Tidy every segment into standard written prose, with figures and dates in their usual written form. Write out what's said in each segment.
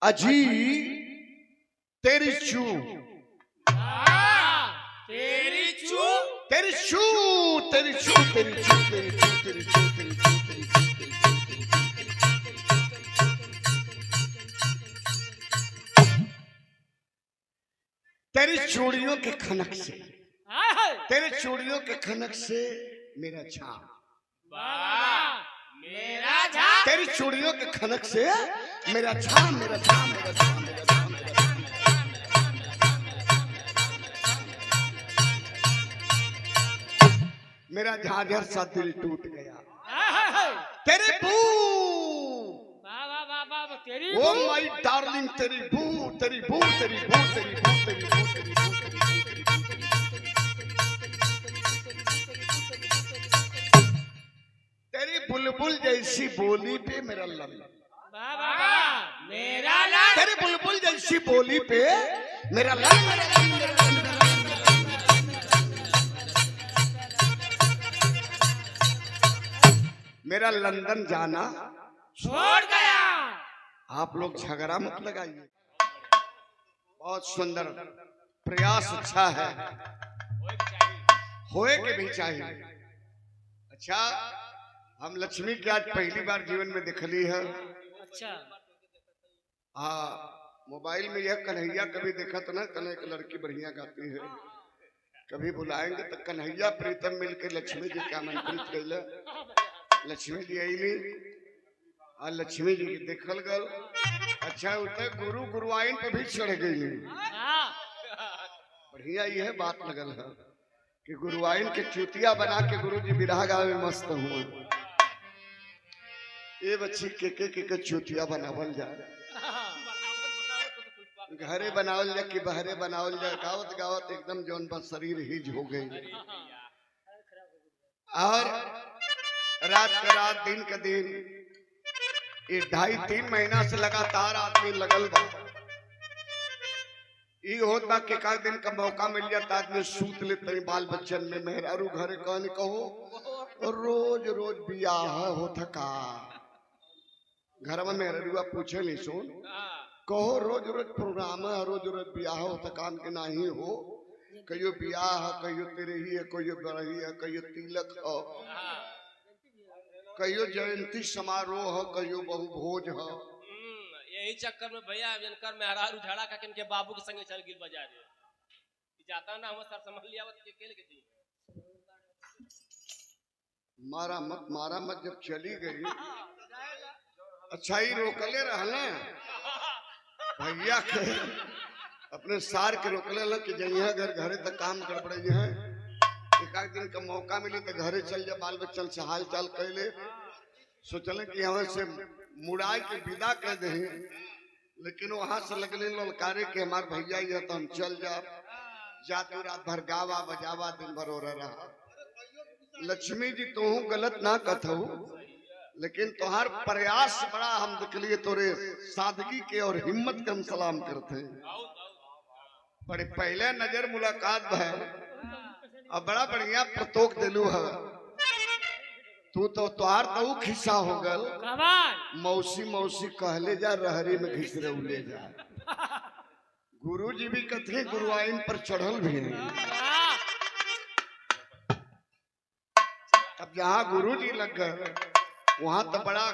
अजी तेरी चू तेरी चू तेरी चू तेरी चू तेरी चू तेरी चू तेरी चू तेरी चू तेरी चू तेरी चूड़ियों के खनक से तेरी चूड़ियों के खनक से मेरा छाप मेरा झाप तेरी चूड़ियों के खनक से मेरा छाम मेरा छाम मेरा छाम मेरा छाम मेरा झाझर सा दिल टूट गया तेरी बू तेरी ओ माय डार्लिंग तेरी बू तेरी बू तेरी बू तेरी बू तेरी बू तेरी बू तेरी बुलबुल जैसी बोली पे मेरा लल्ला मेरा लाल तेरी बुलबुल जैसी बोली पे मेरा लल्ला मेरा लंदन जाना छोड़ गया। आप लोग झगड़ा मत लगाइए। बहुत सुंदर प्रयास अच्छा है, होए के भी चाहिए। अच्छा, हम लक्ष्मी की आज पहली बार जीवन में देखली है। अच्छा हाँ, मोबाइल में यह कन्हैया कभी देखा तो ना, कन्हैया की लड़की बढ़िया गाती है। कभी बुलाएंगे तो कन्हैया प्रीतम मिलकर लक्ष्मी जी का आमंत्रित कैला। लक्ष्मी जी आई और लक्ष्मी जी की देखल गल। अच्छा, उतर गुरु गुरुआइन पे भी चढ़ गई। बढ़िया यह बात लगल है कि गुरुआइन के चुतिया बना के गुरु जी बिरहा गावे में मस्त हुए। ये बच्ची के चुतिया बनावल जाए, घरे बनावल जाए कि बहरे बनावल जाए। गावत गावत एकदम जौन बस शरीर हिज हो गई। और रात का रात दिन का दिन, ये 2.5-3 महीना से लगातार आदमी लगल बा। ये होत बा कि का दिन का मौका मिल जाता आदमी सूत लेते बाल बच्चन में। मेहरारू घरे कहने कहो रोज रोज बियाह होत का। घर में मेहरारूआ पूछे नहीं सुन कहो रोज रोज प्रोग्राम है, रोज रोज बियाह होत काम के नहीं हो। कहियो बियाह, कहियो तेरे ही है, कहियो बरही है, कहियो तिलक हो, कहियो जयंती समारोह हो, कहियो बहु भोज हो। यही चक्कर में भैया जनकर मेहरारू झड़ा का के बाबू के संगे चल गिर बाजार जाता ना हम सर समझ लिया के केले के मारा मत जब चली गई। अच्छा ही रोकले रहना भैया के, अपने सार के रोकले ला कि जइया घर घरे तक काम कर पड़े है। एक दिन का मौका मिले तो घरे चल जा, बाल बच्चन से हाल चाल कैले। सोचले कि यहाँ से मुड़ाई के विदा कर दे, लेकिन वहां से लगले ललकारे के हमार भैया ही है तो हम चल जाते रात भर गावा बजावा दिन भर हो रहा। लक्ष्मी जी तू गलत ना कथू, लेकिन तुम्हार प्रयास बड़ा हम देखलिए तोरे सादगी के और हिम्मत के हम सलाम करते हैं। बड़े पहले नजर मुलाकात है और बड़ा बढ़िया प्रतोक दिलू है। तू तो तुहार तो खिस्सा हो गल। मौसी मौसी कहले जा रहरी में घिस ले जा। गुरु जी भी कथे गुरुआइन पर चढ़ल भी नहीं। अब जहाँ गुरु जी लग गए वहां तो बड़ा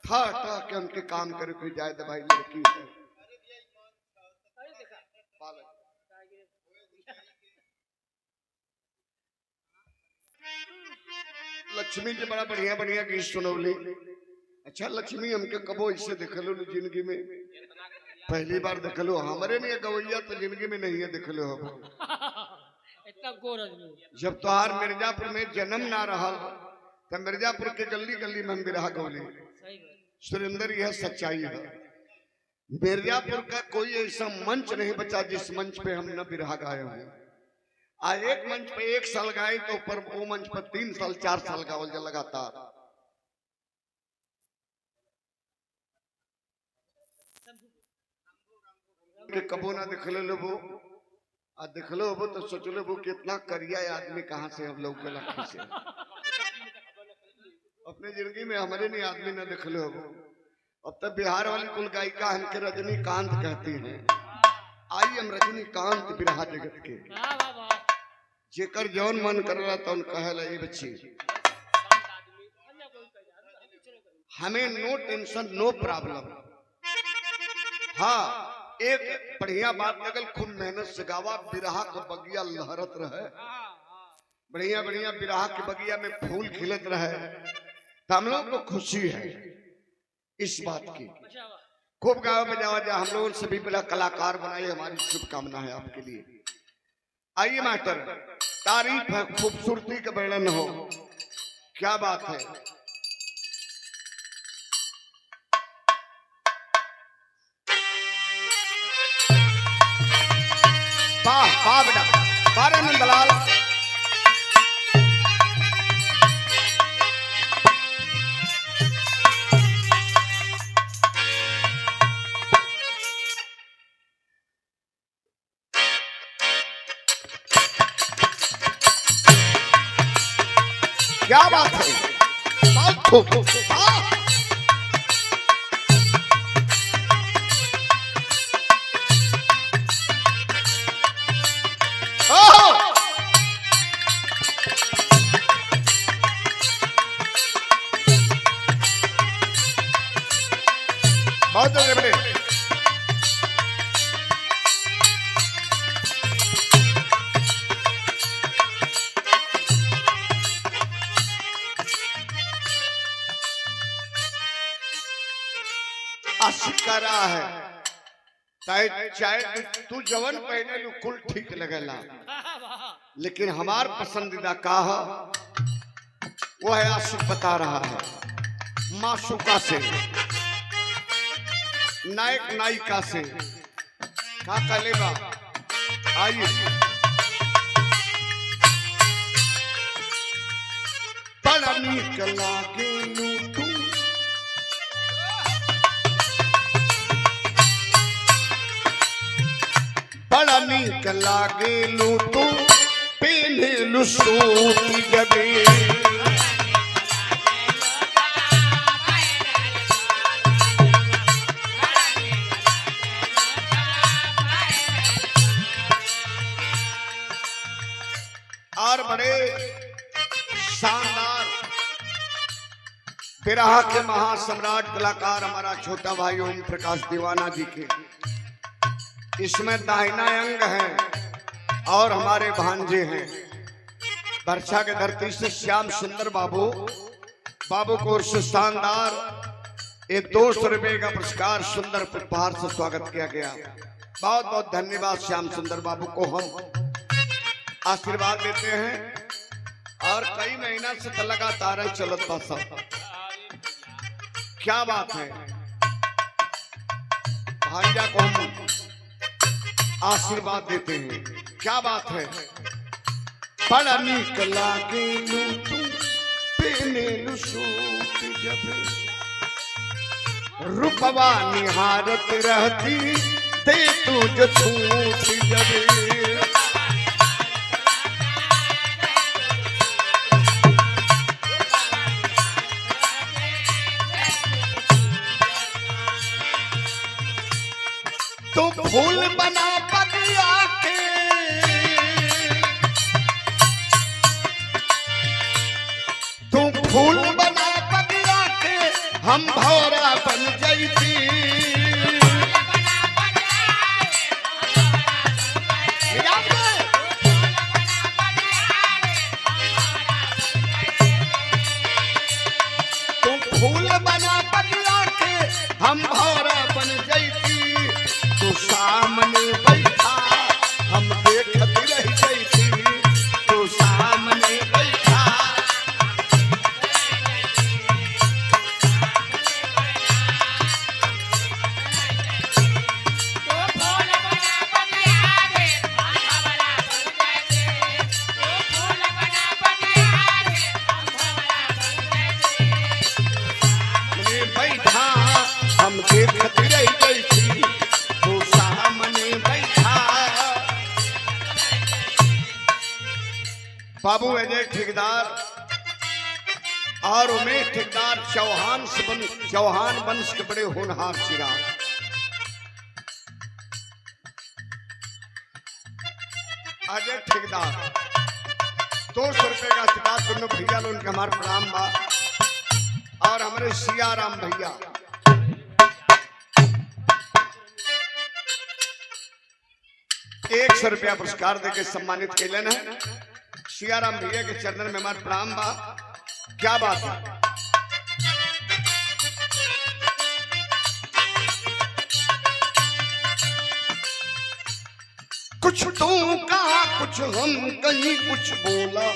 था के उनके काम करे कोई जाए दवाई लड़की है। लक्ष्मी जी बड़ा बढ़िया बढ़िया गीत सुनौली। अच्छा, लक्ष्मी हमके कबो इससे देखलो जिंदगी में, पहली बार देखलो। हमारे नहीं गवैया तो जिंदगी में नहीं है देखलो। जब तोहार मिर्जापुर में जन्म ना रहा तो मिर्जापुर के गली गली में हम बिरहा गौली। सुरेंद्र, यह सच्चाई है। मिर्जापुर का कोई ऐसा मंच नहीं बचा जिस मंच पे हम न बिरहा गाए हैं। एक मंच पे 1 साल गाए तो पर वो मंच पर 3 साल 4 साल गावल जा लगातार। के कबो ना देखले लोगो आ देखलो हो तो सोचलो वो कितना करिया आदमी कहाँ से हम लोग के लखी से। अपने जिंदगी में हमारे नहीं आदमी ना देखले हो। अब तो बिहार वाली कुल गायिका हमके रजनीकांत कहती हैं। आई हम रजनीकांत बिरहा जगत के, जेकर जौन मन करला तौन कहला। ये बच्ची हमें नो टेंशन नो प्रॉब्लम। हाँ, एक बढ़िया बात लगल, खूब मेहनत से गावा, बिरहा का बगिया लहरत रहे, बढ़िया बढ़िया बिरहा के बगिया में फूल खिलत रहे। तो हम लोग को खुशी है इस बात की। खूब गावा बजावा जा, हम लोगों सभी बड़ा कलाकार बनाए, हमारी शुभकामना है आपके लिए। आइए मास्टर, तारीफ है, खूबसूरती का वर्णन हो, क्या बात है। वाह वाह बेटा, बारे नंदलाल। क्या बात है, बहुत खूब। बहुत बड़े अशिकारा है। चाहे तू जवन पहने लू कुल ठीक लगेला, लेकिन हमार पसंदीदा का है वो है आशिक बता रहा है। माशूका से, नायक नायिका से का कलेबा। आइए, बड़ा नीक लागे तू, बड़ा नीक लागे तू, पहने लू सूट जबे। और बड़े शानदार बिरहा के महासम्राट कलाकार हमारा छोटा भाई ओम प्रकाश दीवाना जी के, इसमें दाहिना अंग है और हमारे भांजे हैं। वर्षा के धरती से श्याम सुंदर बाबू को शानदार ये 200 रुपए का पुरस्कार सुंदर उपहार से स्वागत किया गया। बहुत बहुत धन्यवाद श्याम सुंदर बाबू को हम आशीर्वाद देते हैं। और कई महीना से तो लगातार है चलत बसा। क्या बात है, भांजा को हम आशीर्वाद देते हैं। क्या बात है, बड़ा नीक लागे तू, पहने लू सूट जबे। रूपवा निहारत रहती, दे तू जो छूट जबे। तो फूल बना बगिया के, तू फूल बना बगिया के, हम भौरा बन जैती। तू फूल बना बगिया के, हम भौरा बन जैती। तू सामने बैठा, हम देखती रह गई थी। तू सामने बैठा, बैठा हम देखती रह गई थी। तू सामने बैठा। बाबू अजय ठेकेदार और उमेश ठेकेदार चौहान वंश के बड़े होनहार चिराग। अजय ठेकेदार 200 रुपए का आशीर्वाद दोनों भैया लोग उनके हमारे प्रणाम बा। और हमारे सियाराम भैया 100 रुपया पुरस्कार देके सम्मानित कैलन है। सियाराम भैया के चरणन में हमारे प्रणाम बा। क्या बात है। कुछ तू कहा कुछ हम कहीं कुछ बोला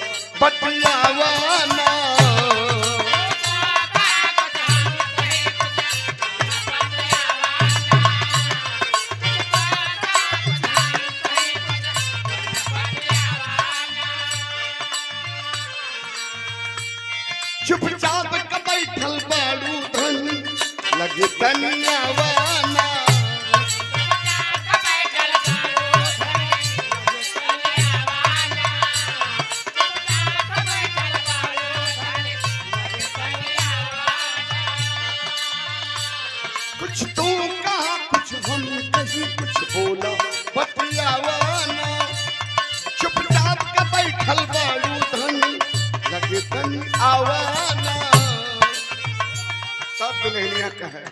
बतियावाना। चुपचाप का बैठल बाड़ू धन लगे तनियावाना। कुछ तू कहा कुछ हम कहीं कुछ बोला बतियावाना। चुपचाप का बैठल बाड़ू धन लगे तनी आवाना। सब दुल्हनिया कहे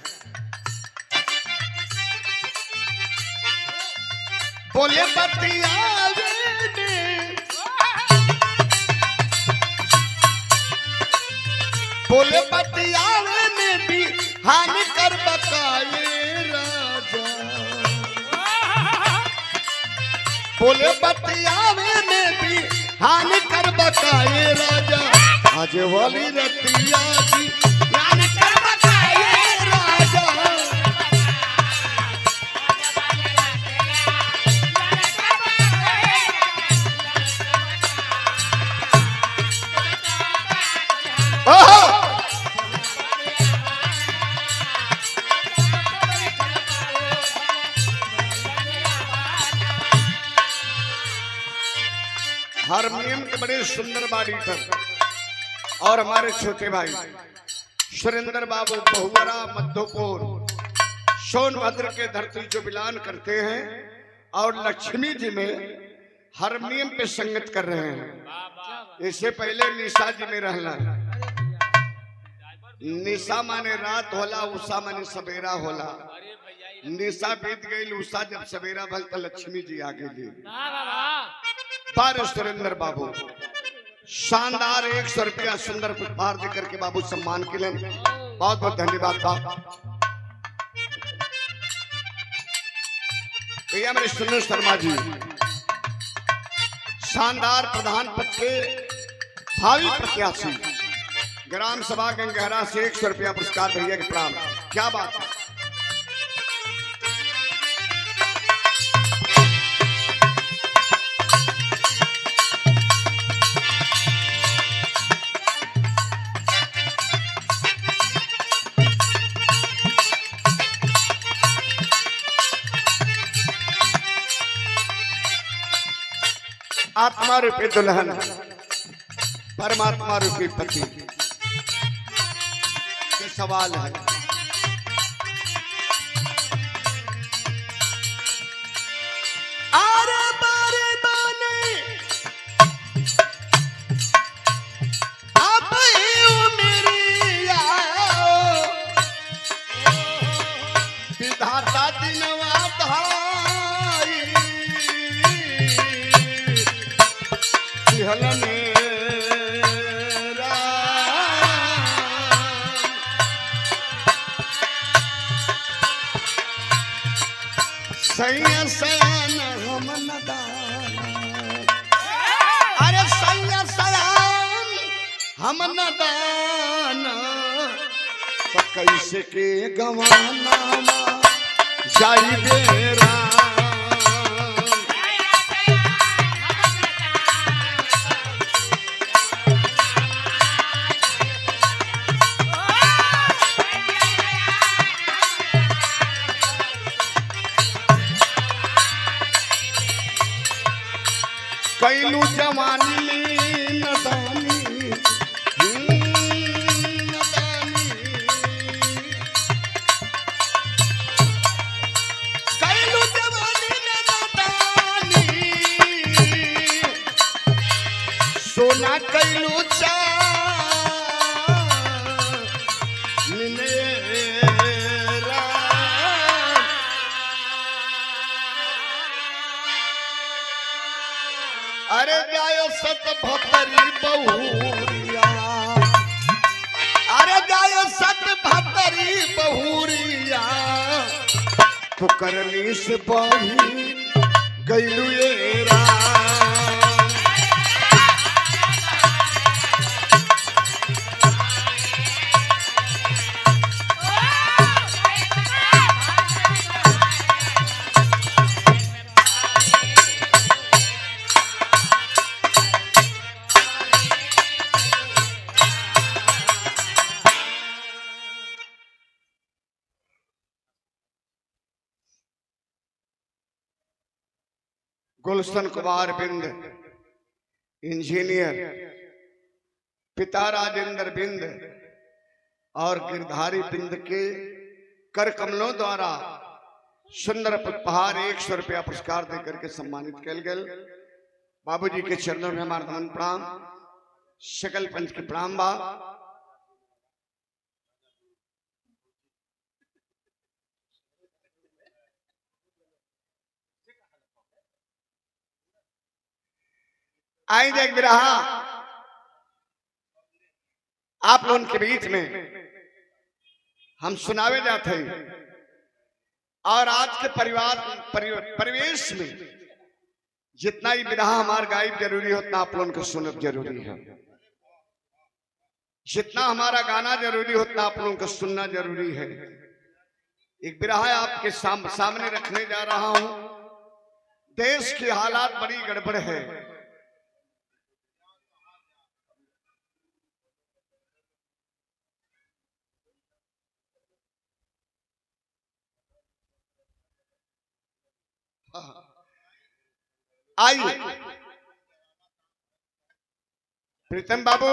बोले बतियावे ने बोले बतियावे में भी हानि कर बकाए राजा। बोले बतियावे में भी हानि कर बकाए राजा। आज वाली रतिया जी हानि कर बकाए राजा। हारमोनियम के बड़े सुंदर बारीटर और हमारे छोटे भाई सुरेंद्र बाबू बहुवरा मध्योपुर सोनभद्र के धरती जो बिलान करते हैं और लक्ष्मी जी में हारमोनियम पे संगत कर रहे हैं। इससे पहले निशा जी में रहना। निशा माने रात होला, उषा माने सवेरा होला। निशा बीत गई, उषा जब सवेरा भल तो लक्ष्मी जी आगे ली। बार सुरेंद्र बाबू शानदार 100 रुपया सुंदर उपहार देकर के बाबू सम्मान के लिए बहुत बहुत धन्यवाद बाबू। भैया मेरे सुनील शर्मा जी शानदार प्रधान पद के भावी प्रत्याशी ग्राम सभा गंगहरा से 100 रुपया पुरस्कार भैया के प्रणाम। क्या बात है। आत्मा रूपी दुल्हन परमात्मा रूपी पति ये सवाल है। आरे बारे बाने आप मेरी आओ विधाता दिनवा धाई सैया सयान हम नदान। अरे सैया सयान हम नदान तो कैसे के गवाना जाई बेरा। कैलू जवानी में नदानी अरे जायो सत भतरी बहुरिया, अरे जायो सत भतरी बहुरिया, तो करनी से बढ़ी गईलू ये राम। गुलशन कुमार बिंद इंजीनियर, पिता राजेंद्र बिंद और गिरधारी बिंद के कर कमलों द्वारा सुंदर उपहार 100 रुपया पुरस्कार देकर के सम्मानित किया गया। बाबूजी के चरणों में हमारा नमन प्रणाम, सकल पंच के प्रणाम बा। आई देख बिरहा आप लोगों के बीच में हम सुनावे जाते हैं, और आज के परिवेश में जितना ही बिरहा हमार गायब जरूरी है उतना आप लोगों को सुनना जरूरी है। जितना हमारा गाना जरूरी है उतना आप लोगों को सुनना जरूरी है। एक बिरहा आपके सामने रखने जा रहा हूं। देश की हालात बड़ी गड़बड़ है। आइए प्रीतम बाबू,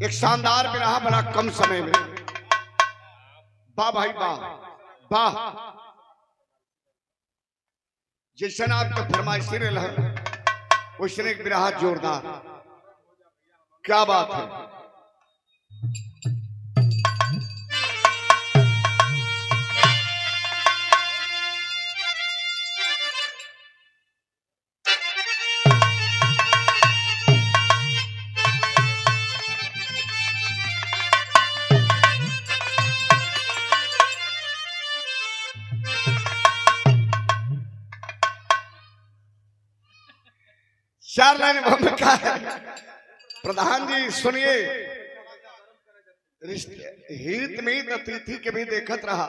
एक शानदार बिरहा बड़ा कम समय में। वाह भाई वाह वाह, जैसा आपका फरमाइशी रहा वैसे एक बिरहा जोरदार। क्या बात है। चार लाइन में क्या है प्रधान जी सुनिए। हित में अतिथि के भी देखत रहा,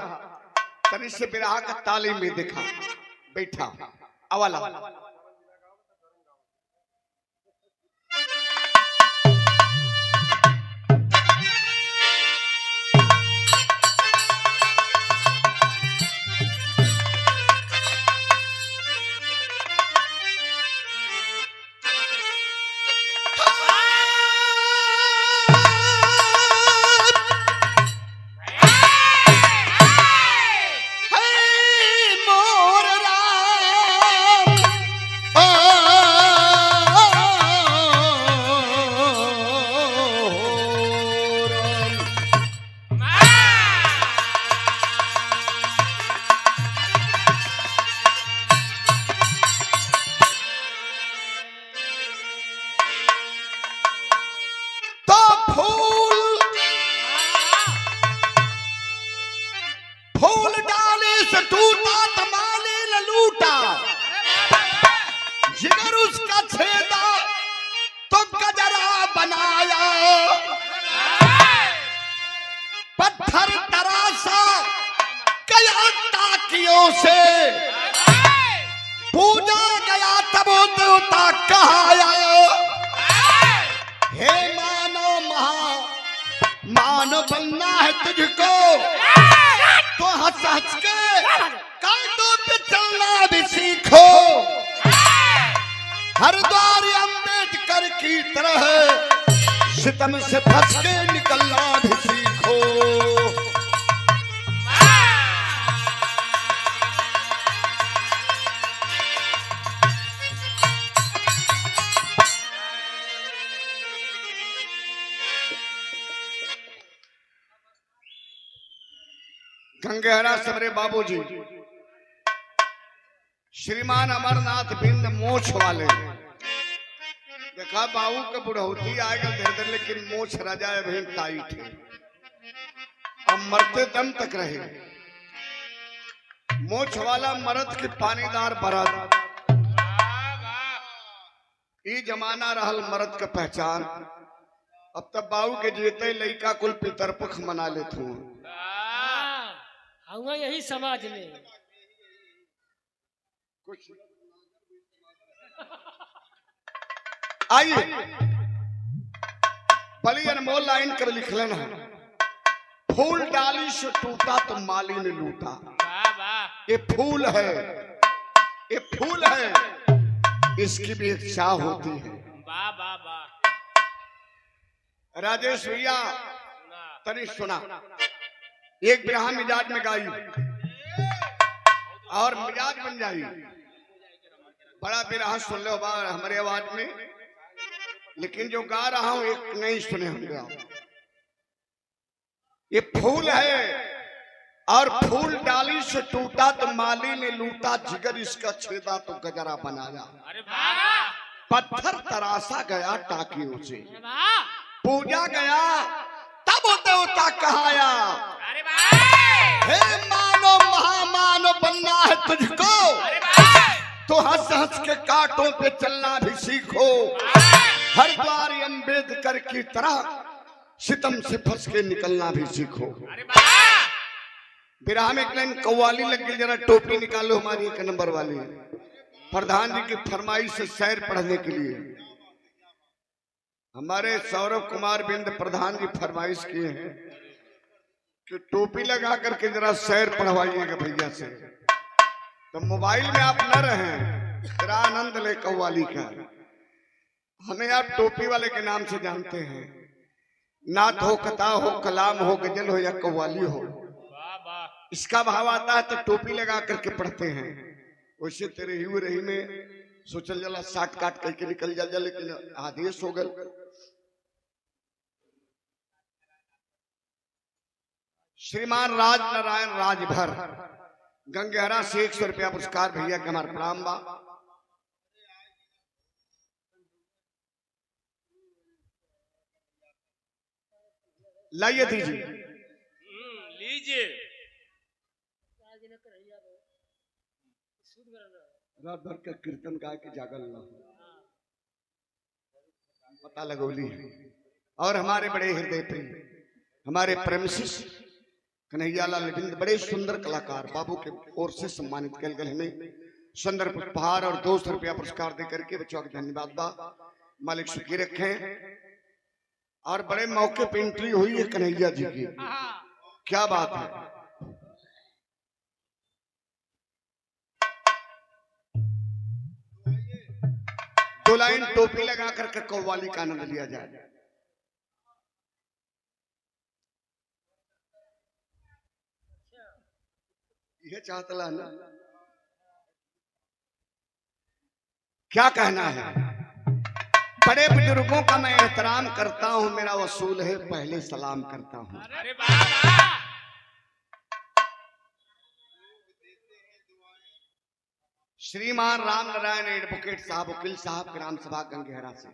तनी से बिरहा का तालीम भी देखा। बैठा अवाला से पूजा गया तब देवता कहाया, हे मानो मानो बनना है तुझको तो हंस हंस के कांटों पे चलना भी सीखो। हरिद्वार अम्बेडकर की तरह सितम से फंस के निकलना भी सीखो। गंगेहरा सबरे बाबूजी श्रीमान अमरनाथ बिंद मोछ वाले देखा बाबू के बुढ़ौती आएगा धीरे धीरे, लेकिन मोछ राजा अभी टाइट है, अब मरते दम तक रहे। मोछ वाला मर्द की पानीदार बरद, ई जमाना रहल मर्द का पहचान। अब तब बाबू के जीते लड़का कुल पितरपख मना लेते हूँ। यही समाज में कुछ आइए बड़ी अनमोल लाइन कर लिख लेना, फूल डाली से टूटा तो माली ने लूटा। ये फूल है, ये फूल है, इसकी भी एक चाह होती है। राजेश भैया तनी सुना, एक बिरहा मिजाज में गाई और मिजाज बन जाई। बड़ा बिरहा सुन लो हमारे आवाज में, लेकिन जो गा रहा हूं एक नहीं सुने होंगे। ये फूल है और फूल डाली से टूटा तो माली ने लूटा, जिगर इसका छेदा तो गजरा बनाया। पत्थर तरासा गया टाकियों से, पूजा गया तब देवता कहाया। हे मानो महामानो बनना है तुझको, तो हंस हंस के कांटों पे चलना भी सीखो। हरिद्वार अम्बेडकर की तरह सितम से फंस के निकलना भी सीखो। बिरहा में एक लाइन कव्वाली लग गई, जरा टोपी निकालो हमारी एक नंबर वाली। प्रधान जी की फरमाइश से शायर पढ़ने के लिए हमारे सौरभ कुमार बिंद प्रधान जी फरमाइश किए हैं कि टोपी लगा करके जरा शायर पढ़वाइएगा भैया से। तो मोबाइल में आप न रहें, जरा आनंद ले कव्वाली का। हमें आप टोपी वाले के नाम से जानते हैं, नात हो, कथा हो, कलाम हो, गजल हो या कव्वाली हो, इसका भाव आता है तो टोपी लगा करके पढ़ते हैं। वैसे तेरे ही रही में सोचल जला साट काट करके निकल जा, लेकिन आदेश हो गए। श्रीमान राज नारायण राजभर गंगेहरा से 100 रुपया पुरस्कार भैया के हमारे प्रणाम बा। लाइए दीजिए, लीजिए। रात भर का कीर्तन गा के जागल ना पता लगौली है। और हमारे बड़े हृदय प्रेम हमारे प्रेमसिस कन्हैयालाल बिंद बड़े सुंदर कलाकार बाबू के ओर से सम्मानित कल गए हमें सुंदर पुष्पहार और 200 रुपया पुरस्कार देकर के बच्चों का धन्यवाद बा। मालिक सुखी रखें। और बड़े मौके पे एंट्री हुई है कन्हैया जी की, क्या बात है। दो लाइन टोपी लगा करके कव्वाली का आनंद लिया जाए। यह चाहता ना, क्या कहना है। बड़े बुजुर्गों का मैं एहतराम करता हूं, मेरा वसूल है पहले सलाम करता हूं। अरे वाह। श्रीमान राम नारायण एडवोकेट साहब वकील साहब ग्राम सभा गंगेहरा से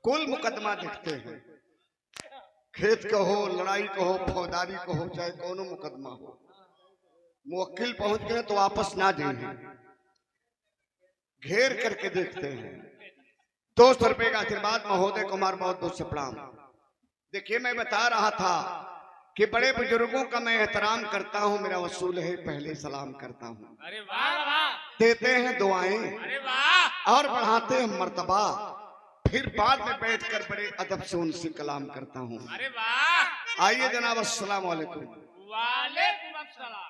कुल मुकदमा देखते हैं, खेत का हो, लड़ाई का हो, फौजदारी का हो, चाहे कोनो मुकदमा हो, मुवक्किल पहुंच गए तो वापस ना देंगे, घेर करके देखते हैं। 200 रुपए का आशीर्वाद महोदय कुमार बहुत बहुत से प्रणाम। देखिए मैं बता रहा था कि बड़े बुजुर्गों का मैं एहतराम करता हूं, मेरा वसूल है पहले सलाम करता हूं। अरे वाह। देते हैं दुआएं, अरे वाह। और बढ़ाते हैं मर्तबा, फिर बाद में बैठकर बड़े अदब से उनसे कलाम करता हूं। अरे वाह। आइए जनाब, अस्सलाम वालेकुम। वालेकुम अस्सलाम।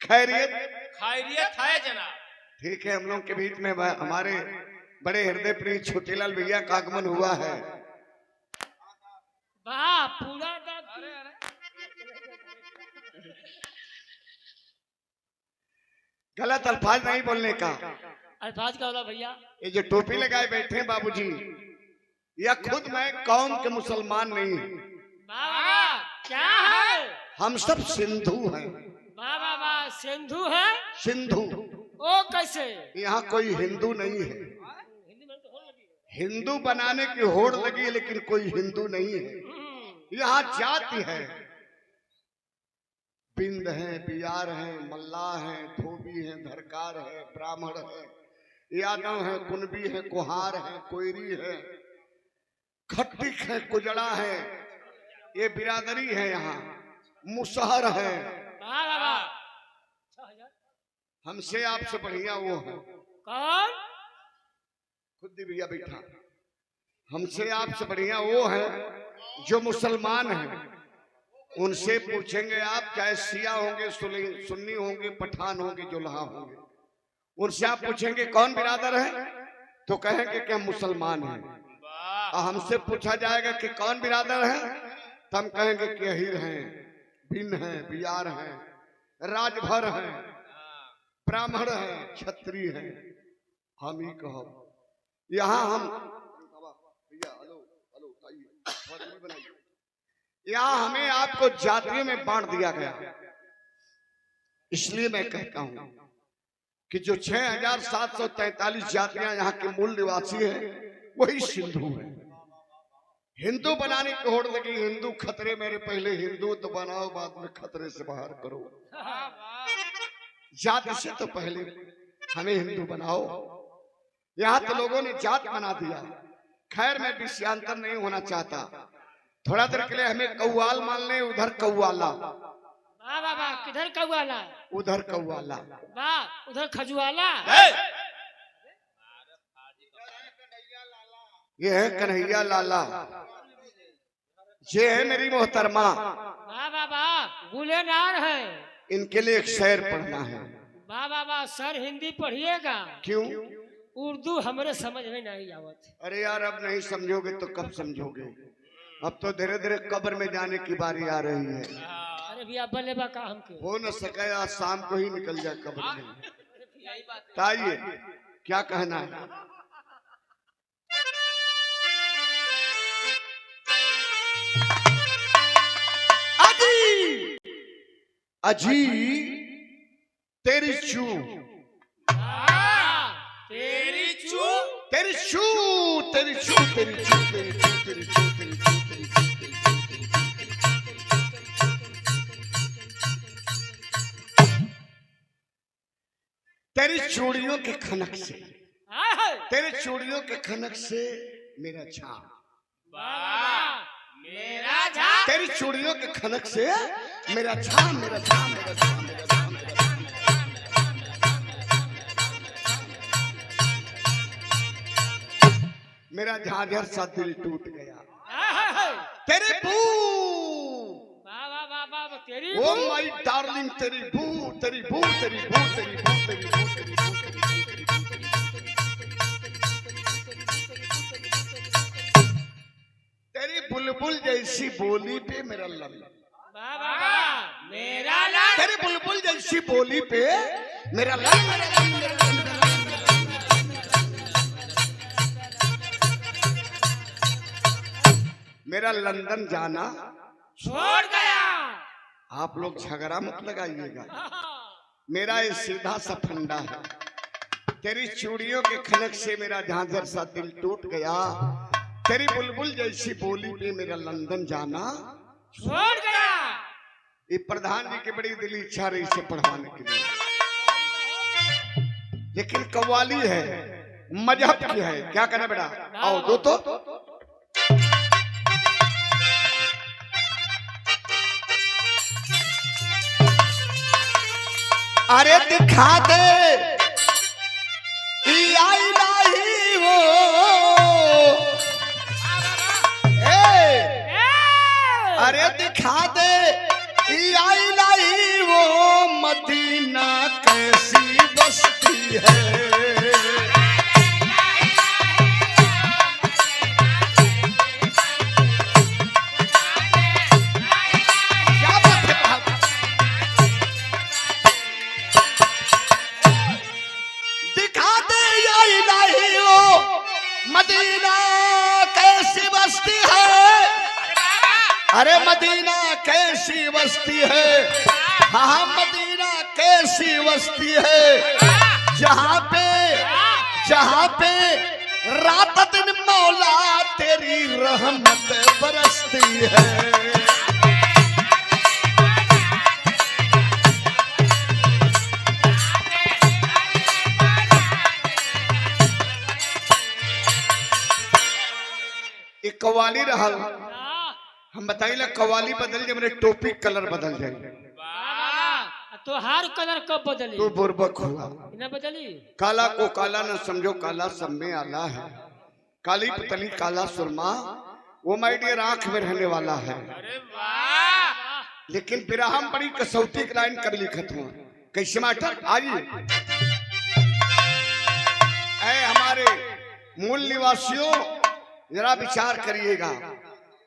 खैरियत खैरियत है जनाब। ठीक है, हम लोग के बीच में हमारे बड़े हृदय प्रिय छोटेलाल भैया का आगमन हुआ है। वाह पूरा गलत अल्फाज नहीं बोलने का। अल्फाज का होला भैया। ये जो टोपी लगाए बैठे हैं बाबूजी, या खुद मैं कौम के मुसलमान नहीं हूँ, वाह क्या है, हम सब सिंधु हैं। वाह वाह वाह सिंधु है। सिंधु वो कैसे? यहाँ कोई हिंदू नहीं है। हिंदी में तो हो लगी है। हिंदू बनाने की होड़ लगी, लेकिन कोई हिंदू नहीं है। यहाँ जाति है, बिंद है, बियार है, मल्लाह है, धोबी है, धरकार है, ब्राह्मण है, यादव है, कुनबी है, कुहार है, कोयरी है, खट्टिक है, कुजड़ा है। ये बिरादरी है। यहाँ मुसहर है। वाह वाह वाह। 6000 हमसे आपसे बढ़िया वो है। कौन? खुद ही भैया बैठा। हमसे आपसे बढ़िया वो है जो मुसलमान है। उनसे पूछेंगे आप, चाहे शिया होंगे, सुन्नी होंगे, पठान होंगे, जुल्हा होंगे, उनसे आप पूछेंगे कौन बिरादर है, तो कहेंगे कि हम मुसलमान हैं। और हमसे पूछा जाएगा कि कौन बिरादर है, तो हम कहेंगे कि अहीर हैं, बिन हैं, बियार हैं, राजभर हैं, ब्राह्मण हैं, क्षत्रिय हैं। हम ही कहो। यहाँ हम यहाँ हमें आपको जातियों में बांट दिया गया। इसलिए मैं कहता हूं कि जो 6743 जातियां यहाँ के मूल निवासी हैं, वही सिंधु है। हिंदू बनाने की होड़ लगी। हिंदू खतरे, मेरे पहले हिंदू तो बनाओ, बाद में खतरे से बाहर करो। जाति से तो पहले हमें हिंदू बनाओ। यहाँ तो लोगों ने जात बना दिया। खैर, मैं विषयांतर नहीं होना चाहता। थोड़ा देर के लिए हमें कौवाल मान ले, उधर कौवाला। वाह वाह वाह। किधर कौवाला? उधर कौवाला। वाह, उधर खजुआला। ये है कन्हैया लाला, ये है मेरी मोहतरमा। वाह वाह वाह। गुलेनार है। इनके लिए एक शेर पढ़ना है। वाह वाह वाह। सर हिंदी पढ़िएगा। क्यों? उर्दू हमारे समझ में नहीं आवत। अरे यार, अब नहीं समझोगे तो कब समझोगे? अब तो धीरे धीरे कब्र में जाने की बारी आ रही है। अरे भैया बल्लेबा का हमके हो न सके आज शाम को ही निकल जाए कब्र में। यही बात है। ताइए, क्या कहना है? अजी अजी तेरी चू, तेरी चू, तेरी चू, तेरी चू, तेरी चू, तेरी चू, तेरी चू, तेरी चू, तेरी चू, तेरी चू। तेरी चूड़ियों के खनक से, तेरे चूड़ियों के खनक से मेरा छाम, मेरा झाग। तेरी चूड़ियों के खनक से मेरा छाम, मेरा छाम, मेरा छाम, मेरा छाम, मेरा छाम। मेरा झांझर सा दिल टूट गया तेरे बू। वाह वाह वाह वाह। तेरी ओ माय डार्लिंग, तेरी बू, तेरी बू, तेरी बू, तेरी बू, तेरी बू, तेरी बू, तेरी बू, तेरी बू, तेरी बू। तेरी बुलबुल जैसी बोली पे मेरा लन। वाह वाह वाह। मेरा लाल। तेरी बुलबुल जैसी बोली पे मेरा लन, मेरा लन, मेरा लन, मेरा लन। मेरा लंदन जाना छोड़ गया। आप लोग झगड़ा मत लगाइएगा। मेरा ये सीधा सा फंडा है। तेरी चूड़ियों के खनक से मेरा झांझर सा दिल टूट गया। तेरी बुलबुल जैसी बोली पे मेरा लंदन जाना छोड़ गया। ये प्रधान जी की बड़ी दिली इच्छा रही इसे पढ़वाने के लिए, लेकिन कव्वाली है, मजहब की है। क्या करना बेटा? आओ दो तो। अरे दिखा दे आई नहीं वो, अरे दिखा दे आई नहीं वो, मदीना कैसी बस्ती है। अरे मदीना कैसी बस्ती है, हाँ मदीना कैसी बस्ती है। जहाँ पे रात दिन मौला तेरी रहमत बरसती है। एक कव्वाली रहा, हम बताइए कव्वाली बदल जाए मेरे टोपी कलर बदल जाए। तो हर कलर कब बदली? तो बुर्बक हुआ न बदली। काला को काला न समझो, काला सब में आला है। काली पुतली काला सुरमा, वो माय डियर आंख में रहने वाला है। अरे वाह। लेकिन फिर हम बड़ी कसौटी की लाइन कर लिखत हूँ। कैसे मास्टर? आइए हमारे मूल निवासियों, जरा विचार करिएगा,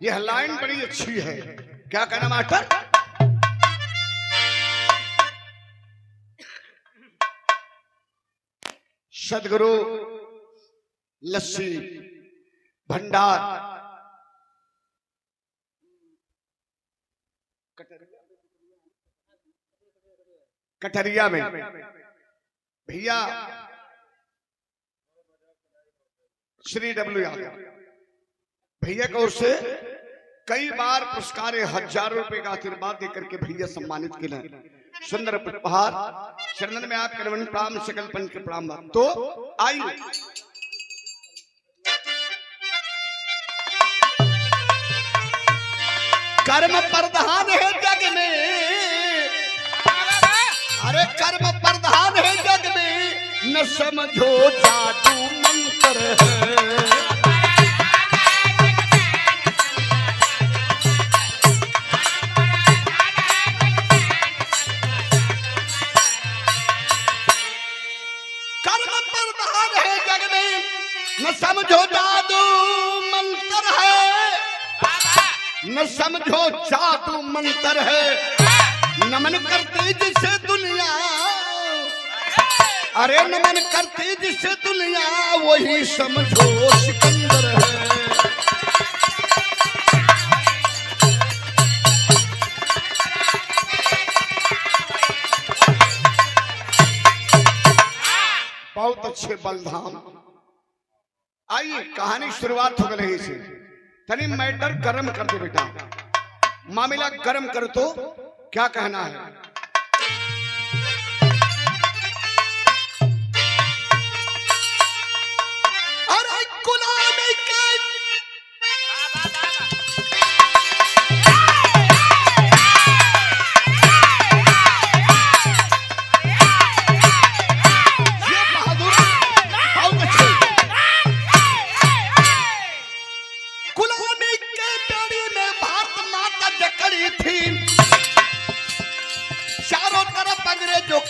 यह लाइन बड़ी अच्छी है। क्या कहना मास्टर? सदगुरु लस्सी भंडार कटरिया में भैया श्री डब्ल्यू यादव भैया की ओर से कई बार पुरस्कार, हजारों रुपए का आशीर्वाद देकर के भैया सम्मानित किया। सुंदर उपहार, चरणन में आप करवन प्राम, सकल पंच के प्राम। तो आइए कर्म प्रधान है जग में, अरे कर्म प्रधान है जग में, न समझो जादू मंत्र है। न समझो जादू मंत्र है, न समझो जादू मंत्र है। नमन करती जिसे दुनिया, अरे नमन करती जिसे दुनिया, वही समझो सिकंदर है। बहुत अच्छे बलधाम। आइए कहानी शुरुआत हो गई से। तनी मैटर गर्म कर दे बेटा, मामला गर्म कर। तो क्या कहना है? अरे गुलामी के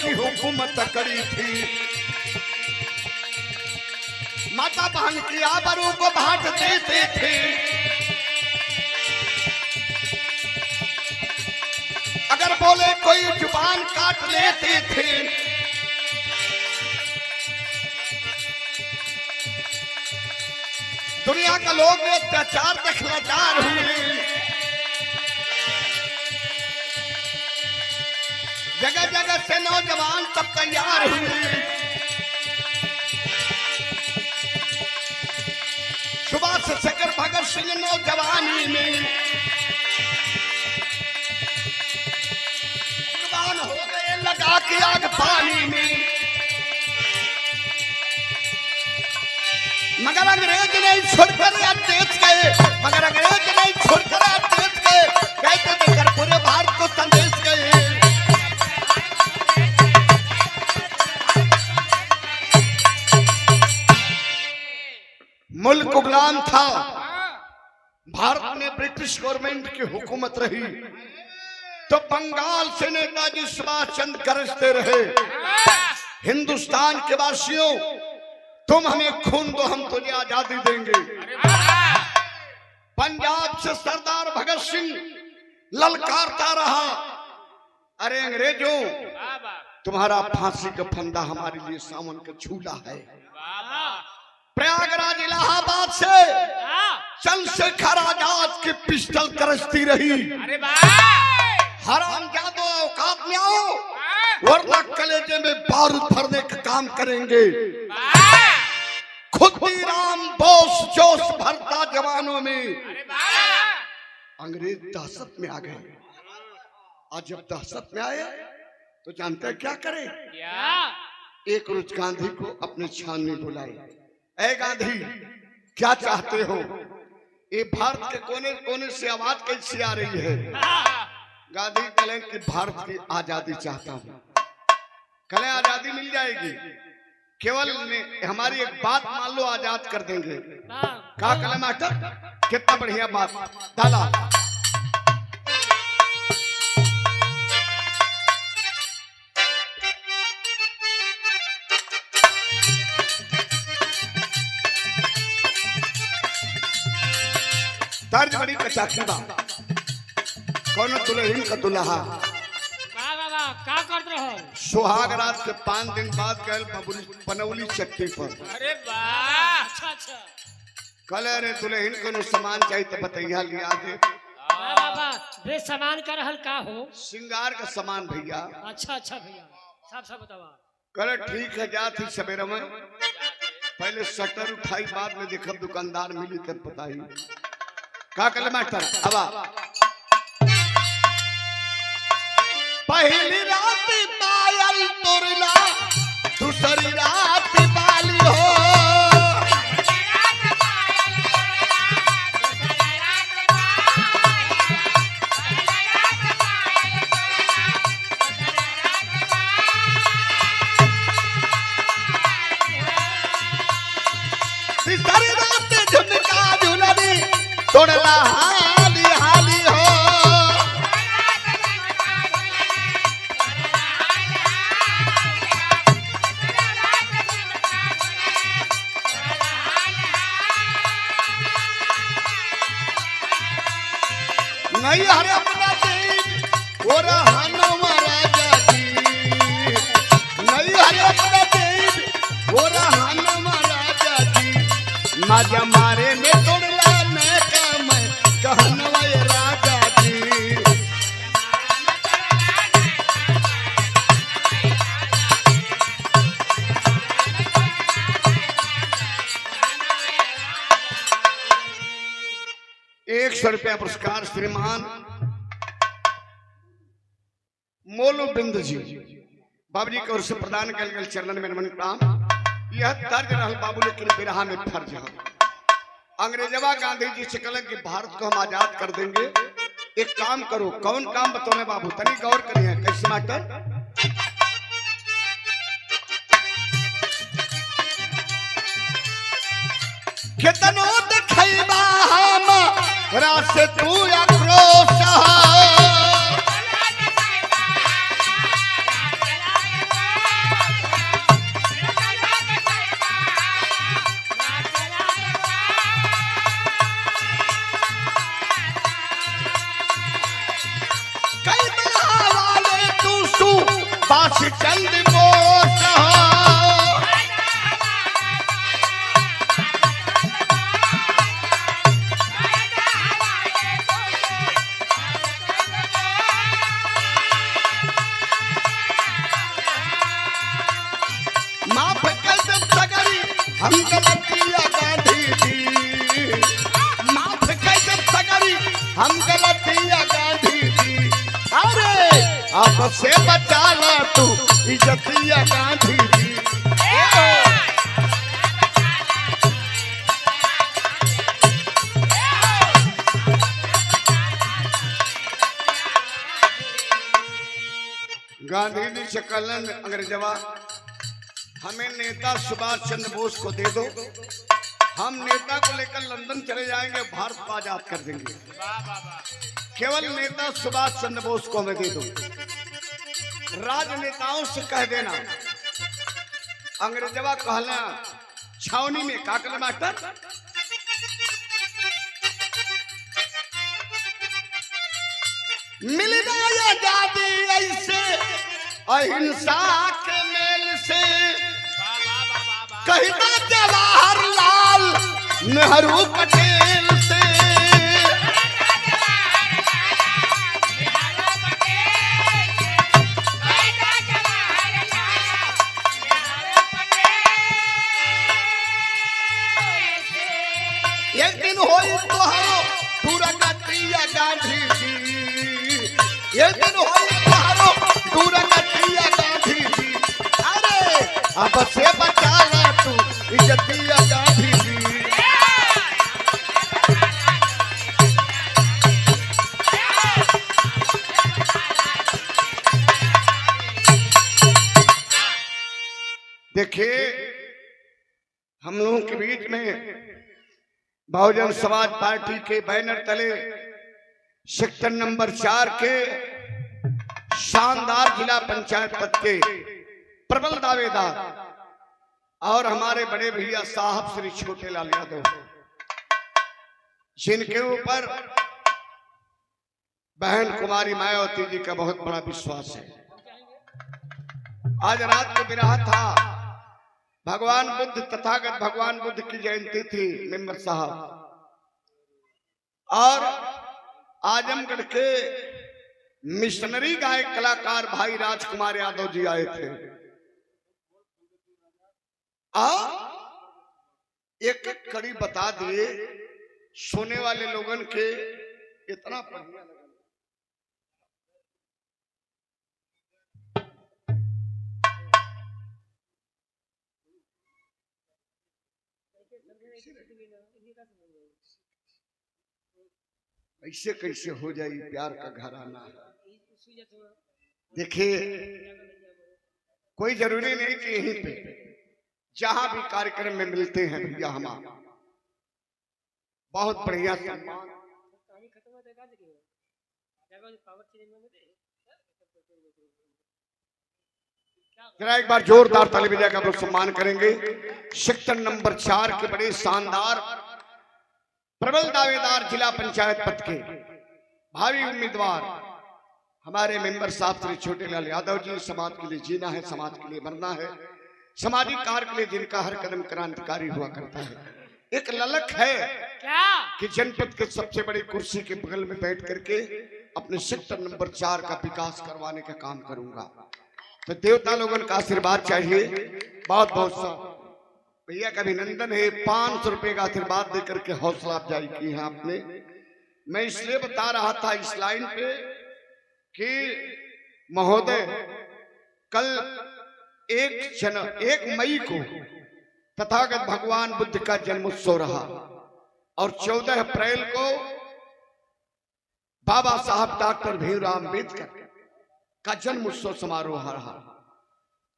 हुकूमत करी थी। माता बहन की आबरू को बांट देते थे। अगर बोले कोई जुबान काट लेते थे। दुनिया का लोग अत्याचार देख लाचार हुए। जगह जगह से नौजवान तब तैयार हुए। सुभाष चंद्र भगत सिंह नौजवानी में कुर्बान हो गए लगा के आग पानी में। मगर अंग्रेज नहीं छोड़कर देश गए, मगर अंग्रेज नहीं छोड़कर देश गए। कहते देकर पूरे भारत को संदेश गए। मुल्क गुलाम था, भारत में ब्रिटिश गवर्नमेंट की हुकूमत रही, तो बंगाल से नेताजी सुभाष चंद्र गरजते रहे, हिंदुस्तान के वासियों तुम हमें खून दो, हम तुझे आजादी देंगे। पंजाब से सरदार भगत सिंह ललकारता रहा, अरे अंग्रेजों तुम्हारा फांसी का फंदा हमारे लिए सावन का झूला है। प्रयागराज इलाहाबाद से चंद्रशेखर आजाद की पिस्टल गरजती रही। हरामजादो औकात में आओ, वरना कलेजे में बारूद भरने का काम करेंगे। खुदीराम बोस जोश भरता जवानों में। अंग्रेज दहशत में आ गए। आज जब दहशत में आए तो जानते हैं क्या करे? एक रोज गांधी को अपने छान में बुलाए। ऐ गांधी, क्या चाहते हो? ये भारत के कोने कोने से आवाज कैसी आ रही है? गांधी कहें कि भारत की आजादी चाहता हूं। कहें आजादी मिल जाएगी, केवल हमारी एक बात मान लो, आजाद कर देंगे। कहा कलम मास्टर, कितना बढ़िया बात डाला। तर्ज बड़ी कचाकी बा, कौन दुल्हन का दुल्हा का करत रहो? सुहाग रात के 5 दिन बाद गए बनौली चट्टी पर। अरे वाह, अच्छा अच्छा। कल रे दुल्हन को सामान चाहिए तो बतैया लिया दे। बाबा बे सामान का रहल का हो? श्रृंगार का सामान भैया। अच्छा अच्छा भैया, सब बतावा। कल ठीक है, जा थी सवेरे में, पहले शटर उठाई, बाद में देखब दुकानदार मिली तब बताई। का कल मास्टर हवा पहली रात पायल तोरला, दूसरी रात बाली हो। तीसरी रात झुमका झुलनी तोड़ला हाली हाली हो। नहीं हरे अपना देव और हनुमा राजा जी, नहीं हरे अपना देव और हनुमा राजा जी। माजा मारे में तोड़ला न काम कहनवा राजा जी। ₹100 पुरस्कार श्रीमान मोलू बिंद जी बाबूजी की ओर से प्रदान कल गए। चरणन में नमन प्रणाम। यह दर्ज रहल बाबू, लेकिन बिरहा में फर्ज है। अंग्रेजवा गांधी जी से कहलन कि भारत को हम आजाद कर देंगे। एक काम करो। कौन काम बतौने बाबू? तनी गौर करिए। कैसे मास्टर? कितनो देखैबा हम रास तू आक्रोश। कई तरह वाले तू सु बास चंद बोस। माफ कर दे सगरी हम गलतिया गांधी जी। माफ कर दे सगरी हम गलतिया गांधी जी। अरे आप से बचा ला तू इज्जतिया गांधी जी। गांधी जी से कहलन अंग्रेजवा, हमें नेता सुभाष चंद्र बोस को दे दो। हम नेता को लेकर लंदन चले जाएंगे, भारत को आजाद कर देंगे। केवल नेता सुभाष चंद्र बोस को हमें दे दो। राजनेताओं से कह देना। अंग्रेजवा कहना छावनी में का कहना मास्टर? मिल जाए आजादी ऐसे अहिंसा के मेल से। कहता जवाहरलाल नेहरू पटेल से। ये दिन होई तोहरो दूर कटिया गांधी जी। अरे अब से बचा ले तू इज्जतिया गांधी जी। देखिए हम लोगों के बीच में बहुजन समाज पार्टी के बैनर तले सेक्टर नंबर 4 के शानदार जिला पंचायत पद के प्रबल दावेदार और हमारे बड़े भैया साहब श्री छोटेलाल यादव, जिनके ऊपर बहन कुमारी मायावती जी का बहुत बड़ा विश्वास है। आज रात को विराह था, भगवान बुद्ध तथागत भगवान बुद्ध की जयंती थी मेंबर साहब, और आजमगढ़ के मिशनरी गायक कलाकार भाई राजकुमार यादव जी आए थे। एक एक कड़ी बता दिए, सोने वाले लोगन के इतना बढ़िया लगा। ऐसे कैसे हो जाए प्यार का घराना। देखिए कोई जरूरी नहीं कि यहीं पे, जहां भी कार्यक्रम में मिलते हैं भैया हमारा बहुत बढ़िया सम्मान। जरा एक बार जोरदार ताली बजा कर आप लोग सम्मान करेंगे सेक्टर नंबर 4 के बड़े शानदार प्रबल दावेदार जिला पंचायत पद के भावी उम्मीदवार हमारे मेंबर साहब श्री छोटेलाल यादव जी। समाज के लिए जीना है, समाज के लिए मरना है, सामाजिक कार्य के लिए जिनका हर कदम क्रांतिकारी हुआ करता है। एक ललक है क्या कि जनपद के सबसे बड़ी कुर्सी के बगल में बैठ करके अपने सेक्टर नंबर 4 का विकास करवाने का काम करूंगा। तो देवता लोगों का आशीर्वाद चाहिए। बहुत बहुत सा भैया का अभिनंदन है। 500 रुपए का आशीर्वाद देकर के हौसला अफजाई की है आपने। मैं इसलिए बता रहा था इस लाइन पे कि महोदय कल 1 मई को तथागत भगवान बुद्ध का जन्मोत्सव रहा और 14 अप्रैल को बाबा साहब डॉक्टर भीमराव अम्बेडकर का जन्मोत्सव समारोह रहा।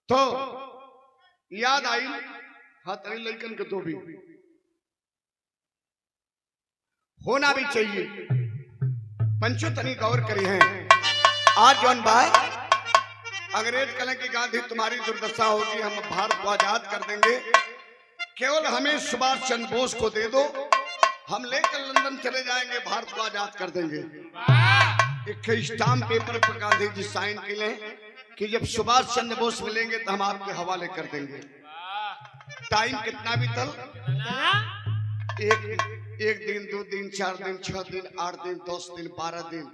तो याद आई हाथ लड़कन के तो भी होना भी चाहिए। पंचो तनी गौर करी है, आज जौन भाई अंग्रेज कलम की गांधी तुम्हारी दुर्दशा होगी, हम भारत को आजाद कर देंगे, केवल हमें सुभाष चंद्र बोस को दे दो, हम लेकर लंदन चले जाएंगे, भारत को आजाद कर देंगे। एक स्टाम्प पेपर पर गांधी जी साइन के लिए कि जब सुभाष चंद्र बोस मिलेंगे तो हम आपके हवाले कर देंगे। टाइम कितना बीतल? एक दिन, 2 दिन, 4 दिन, 6 दिन, 8 दिन, 10 दिन, 12 दिन,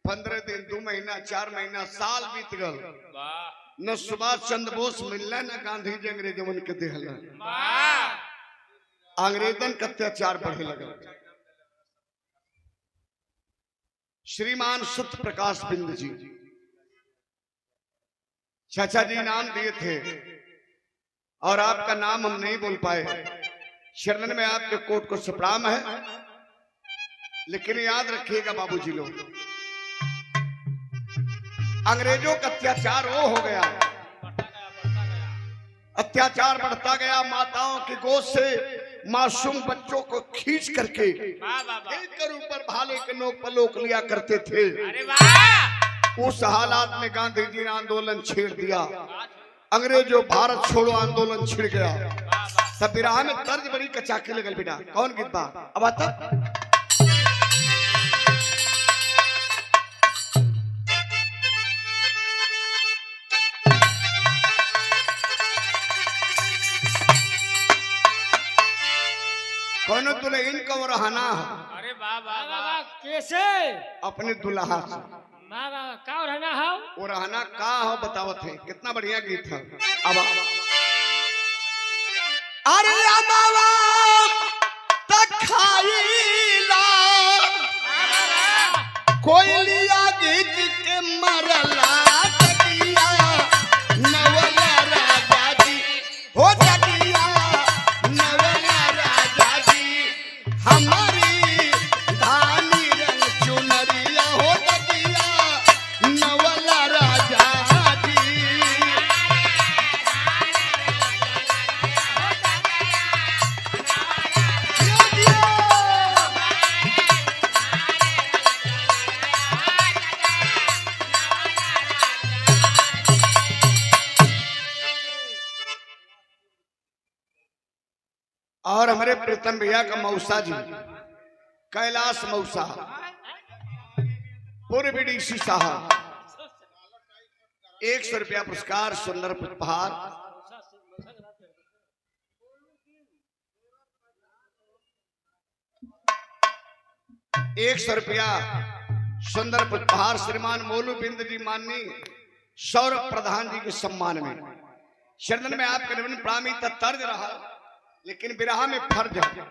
15 दिन, 2 महीना, 4 महीना, साल बीत गल, न सुभाष चंद्र बोस मिलना न गांधी जी अंग्रेजों के देहल। अंग्रेजन का अत्याचार बढ़े लगा। श्रीमान सत्य प्रकाश बिंद जी चाचा जी नाम दिए थे और आपका नाम हम नहीं बोल पाए। शरण में आपके कोर्ट को सप्रणाम है, लेकिन याद रखिएगा बाबूजी लोग, अंग्रेजों का अत्याचार वो हो गया, अत्याचार बढ़ता गया। माताओं की गोद से मासूम बच्चों को खींच करके ऊपर भाले के नोक पर लोक लिया करते थे। उस हालात में गांधी जी ने आंदोलन छेड़ दिया, अंग्रेजों भारत छोड़ो आंदोलन छिड़ गया। तब विराह में तर्ज बड़ी कचाकी लगल बेटा। कौन गीत बा? अब आता कौन दुल्हन को रहना है? अरे वाह वाह बाबा कैसे अपने दुल्हा से बाबा का रहना हो? वो रहना का हो बतावत है। कितना बढ़िया गीत है। अब अरे अमावा तखाईला कोयलिया गीत के और हमारे प्रीतम भैया का मौसा जी कैलाश मौसा, पूर्व डीसी साहब, 100 रुपया पुरस्कार, सुंदर उपहार। 100 रुपया सुंदर उपहार श्रीमान मोलू बिंद जी माननी सौरभ प्रधान जी के सम्मान में। शरण में आपके निवन प्रामी तर्ज रहा, लेकिन विरहा में फर्ज है।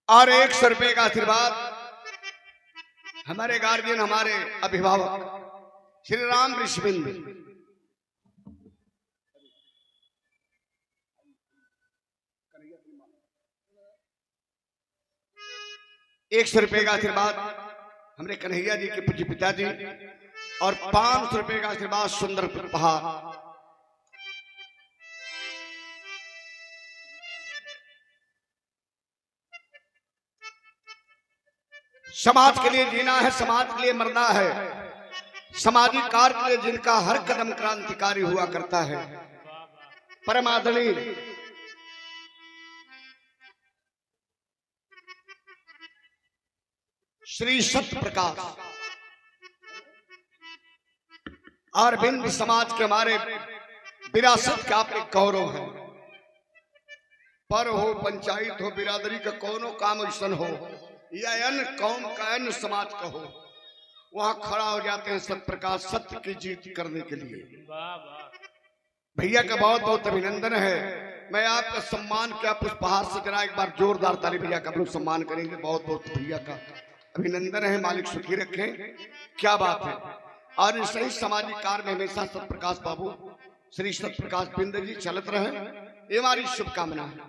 और 100 रुपए का आशीर्वाद हमारे गार्जियन, हमारे अभिभावक श्री राम ऋषिबिंद। 100 रुपए का आशीर्वाद हमारे कन्हैया जी के पूज्य पिताजी, और 500 रुपए का आशीर्वाद सुंदर उपहार। समाज के लिए जीना है, समाज के लिए मरना है, सामाजिक कार्य के लिए जिनका हर कदम क्रांतिकारी हुआ करता है। परम आदरणीय श्री सत्य प्रकाश और बिंद समाज के हमारे विरासत का आप एक गौरव है। पर हो, पंचायत हो, बिरादरी का कोनो काम ऐसा हो या अन्य कौम का, अन्य समाज का हो, वहां खड़ा हो जाते हैं सत्य प्रकाश सत्य की जीत करने के लिए। भैया का बहुत बहुत अभिनंदन है। मैं आपका सम्मान क्या पुष्पहार से जरा एक बार जोरदार ताली भैया का हम लोग सम्मान करेंगे। बहुत बहुत भैया का अभिनंदन है, मालिक सुखी रखें। क्या बात है। और इस सही सामाजिक कार्य में हमेशा सत्य प्रकाश बाबू श्री सत्य प्रकाश बिंद जी चलत रहे, ये हमारी शुभकामना है।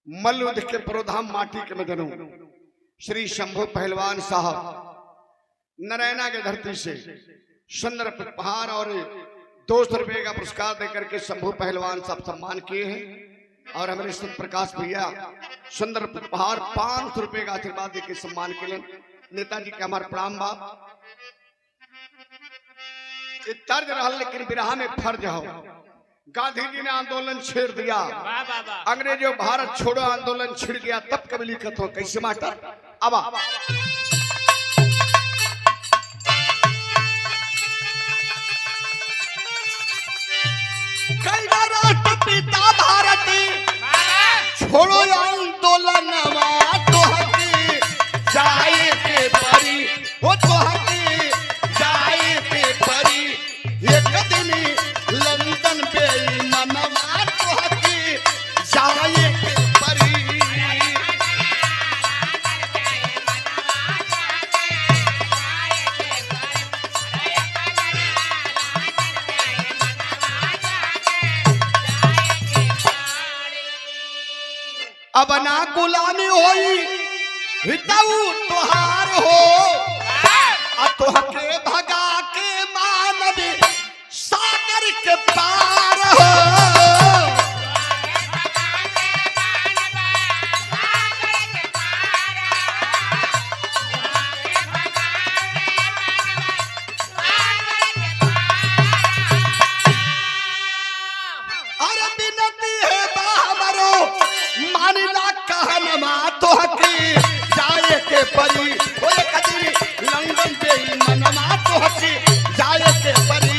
मल्लुद्ध के प्रोधाम माटी के मदनों श्री शंभू पहलवान साहब नारायणा के धरती से सुंदर उपहार और 200 रुपए का पुरस्कार देकर के शंभू पहलवान साहब सम्मान किए हैं। और हमारे सत्य प्रकाश भैया सुंदर उपहार 500 रुपए का आशीर्वाद देकर सम्मान के लिए। नेताजी के हमारे प्रणाम बाप। तर्ज रहा लेकिन विरहा में फर्ज हो। गांधी जी ने आंदोलन छेड़ दिया, अंग्रेजों भारत छोड़ो आंदोलन छिड़ गया, तब कभी लिखत हो कैसे मास्टर। अब पिता भारत छोड़ो आंदोलन तो हकी जाए के परी, वो तो हकी जाए के परी। एक दिन लंदन पे मनवा तो हकी जाए के परी। अब ना गुलामी होई हितऊ तोहार हो, तोहके भगा के मानव सागर के पार हो। अरे बिनती है बाहमरो मानिला कहनमा तोहकी जाए के परी। ओए कदरी लंदन पे मनवा तोहकी जाए के परी।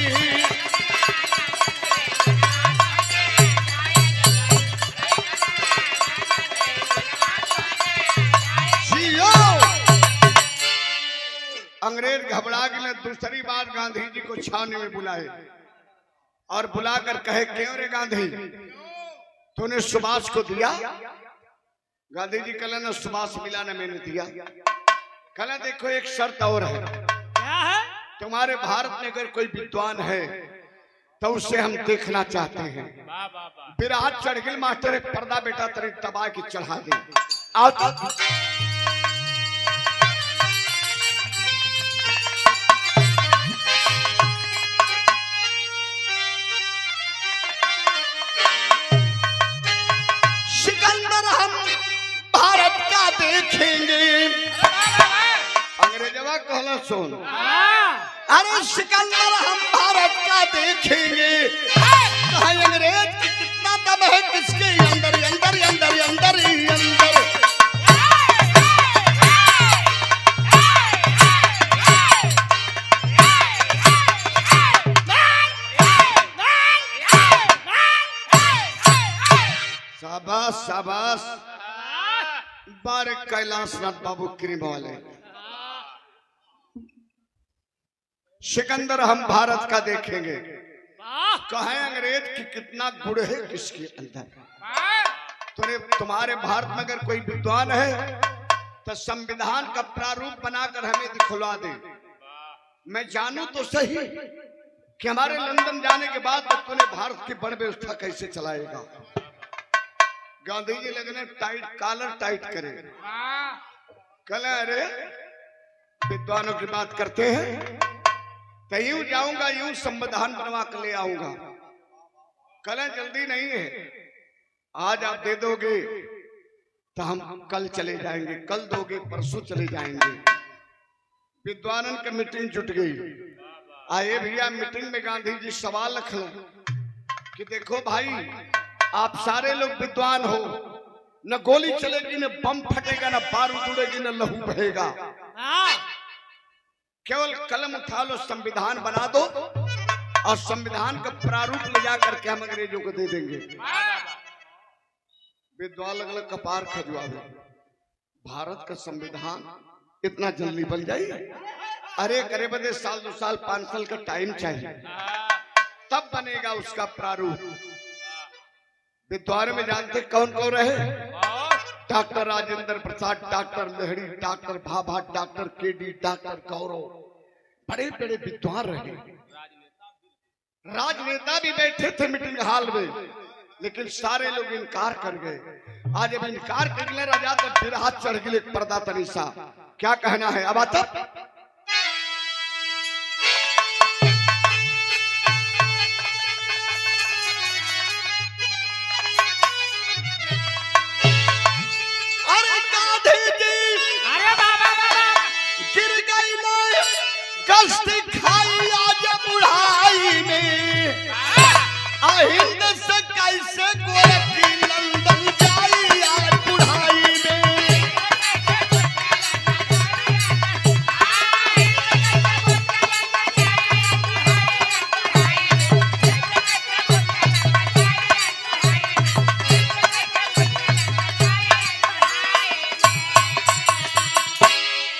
अंग्रेज घबरा गए। दूसरी बार गांधी जी को छावनी में बुलाए और बुलाकर कहे क्यों रे गांधी तूने सुभाष को दिया। गांधी जी कहला ना सुभाष मिला ना मैंने दिया। कहला देखो एक शर्त और है, क्या है? तुम्हारे भारत में अगर कोई विद्वान है तो उसे हम देखना चाहते हैं। विराट चढ़ गए मास्टर, एक पर्दा बेटा तेरे तबाह की चढ़ा दे। आओ तो सिकंदर हम भारत का देखेंगे। अंग्रेजवा कहला सुन, अरे सिकंदर हम भारत का देखेंगे। कहा अंग्रेज की कितना दम है किसके अंदर अंदर अंदर अंदर अंदर। शाबाश शाबाश, बारे कैलाशनाथ बाबू क्रीम वाले। सिकंदर हम भारत का देखेंगे। कहे अंग्रेज की कितना गुण है किसके अंदर। तुम्हारे भारत में अगर कोई विद्वान है तो संविधान का प्रारूप बनाकर हमें दिखला दे। मैं जानूं तो सही कि हमारे लंदन जाने के बाद तो तूने भारत की बड़ व्यवस्था कैसे चलाएगा। गांधी जी लगने टाइट कॉलर टाइट करे। कल अरे विद्वानों की बात करते हैं तो यूं जाऊंगा, यूं संविधान बनवा कर ले आऊंगा। कल जल्दी नहीं है, आज आप दे दोगे तो हम कल चले जाएंगे, कल दोगे परसों चले जाएंगे। विद्वानों की मीटिंग जुट गई। आए भैया मीटिंग में गांधी जी सवाल रख कि देखो भाई, आप सारे लोग विद्वान हो, न गोली चलेगी, न बम फटेगा, न बारूद उड़ेगी, न लहू बहेगा। केवल कलम उठा लो, संविधान बना दो और संविधान का प्रारूप ले जाकर के हम अंग्रेजों को दे देंगे। विद्वान लगल कपार खजुआवे, भारत का संविधान इतना जल्दी बन जाए? अरे करे बदे साल 2 साल 5 साल का टाइम चाहिए, तब बनेगा उसका प्रारूप। विद्वान में जानते कौन कौन रहे? Doctor Rajendra Prasad, doctor Lahiri, doctor भाभा, डॉक्टर केडी, डॉक्टर गौरव, बड़े बड़े विद्वान रहे। राजनेता भी बैठे थे मीटिंग हॉल में, लेकिन सारे लोग इनकार कर गए। आज अब इनकार करने राजा तो फिर हाथ चढ़ गए पर्दा तनीसा। क्या कहना है अब आता? बुढ़ाई में अहिंद से कैसे गोरखी लंदन जाई आज बुढ़ाई में।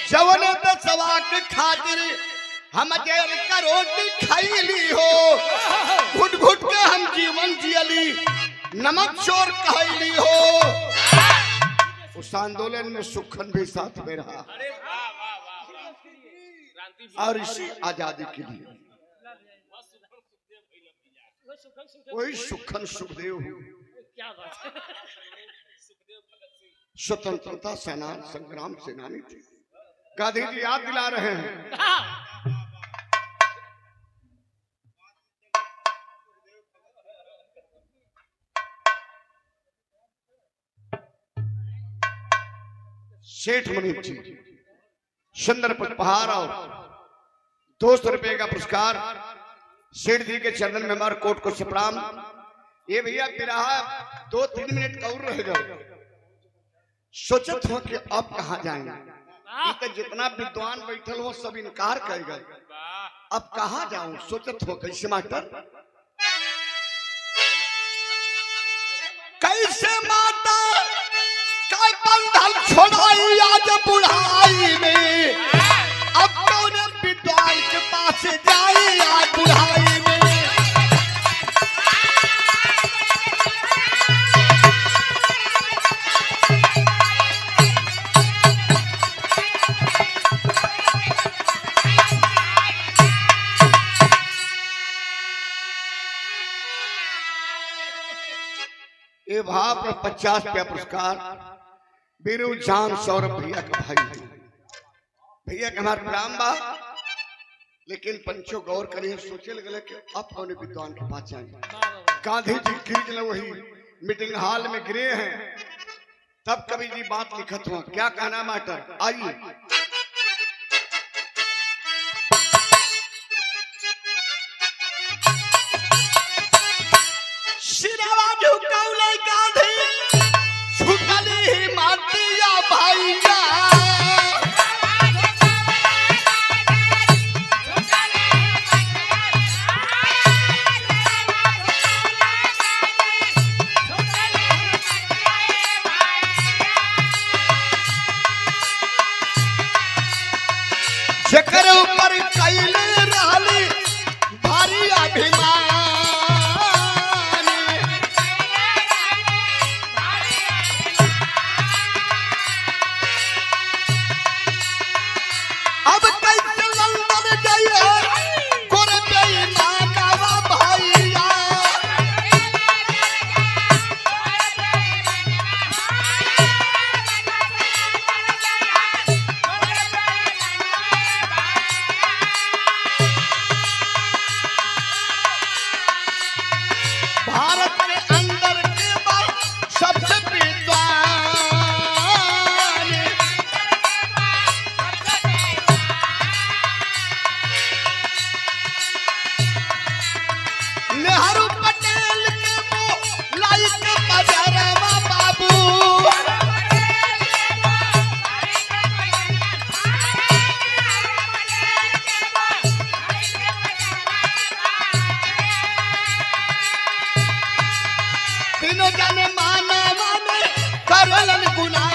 जवन दसवा के खातिर हम जेल का रोटी खाईली हो, घुट घुट के हम जीवन जियली, नमक चोर कहली हो। उस आंदोलन में सुखन भी साथ में रहा और इसी आजादी के लिए वही सुखन सुखदेव स्वतंत्रता सेनानी, संग्राम सेनानी थे। गांधी जी याद दिला रहे हैं। सेठ मनीप जी सुंदर पुष्पहार और 200 रुपए का पुरस्कार सेठ जी के चरणन में हमारे कोट को प्रणाम। ये भैया बिरहा 2-3 मिनट और रहेगा। सोचत हो कि अब कहाँ जाएंगे, तो जितना विद्वान बैठल हो सब इनकार कर गए। अब कहाँ जाऊं सोचत हो कैसे मास्टर, कैसे माता का बंधन छोड़ाई आज बुढ़ाई में। अब कौन विद्वान के पास जाई आज बुढ़ाई में। ये भाव पर 50 रुपया पुरस्कार बीरू जान सौरभ भैया का भाई है। भैया का हमारे राम बा, लेकिन पंचो गौर करिए सोचे लगे कि अब कौन विद्वान के पास जाए। गांधी जी गिर गए वही मीटिंग हॉल में गिरे हैं, तब कवि जी बात लिखत हुआ। क्या कहना मास्टर, आइए। सिरवा झुकौले गांधी छुटली मातिया भैया। जेकर ऊपर कैले रहली भारी अभिमान। अब कैसे लंदन जाइए गोरे बेईमानवा भैया। भारत के अंदर के बाद सबसे विद्वान। नेहरू पटेल के मुंह लाइक बजारवा बाबू। तीनों जाने मानवा में करलन गुनाह।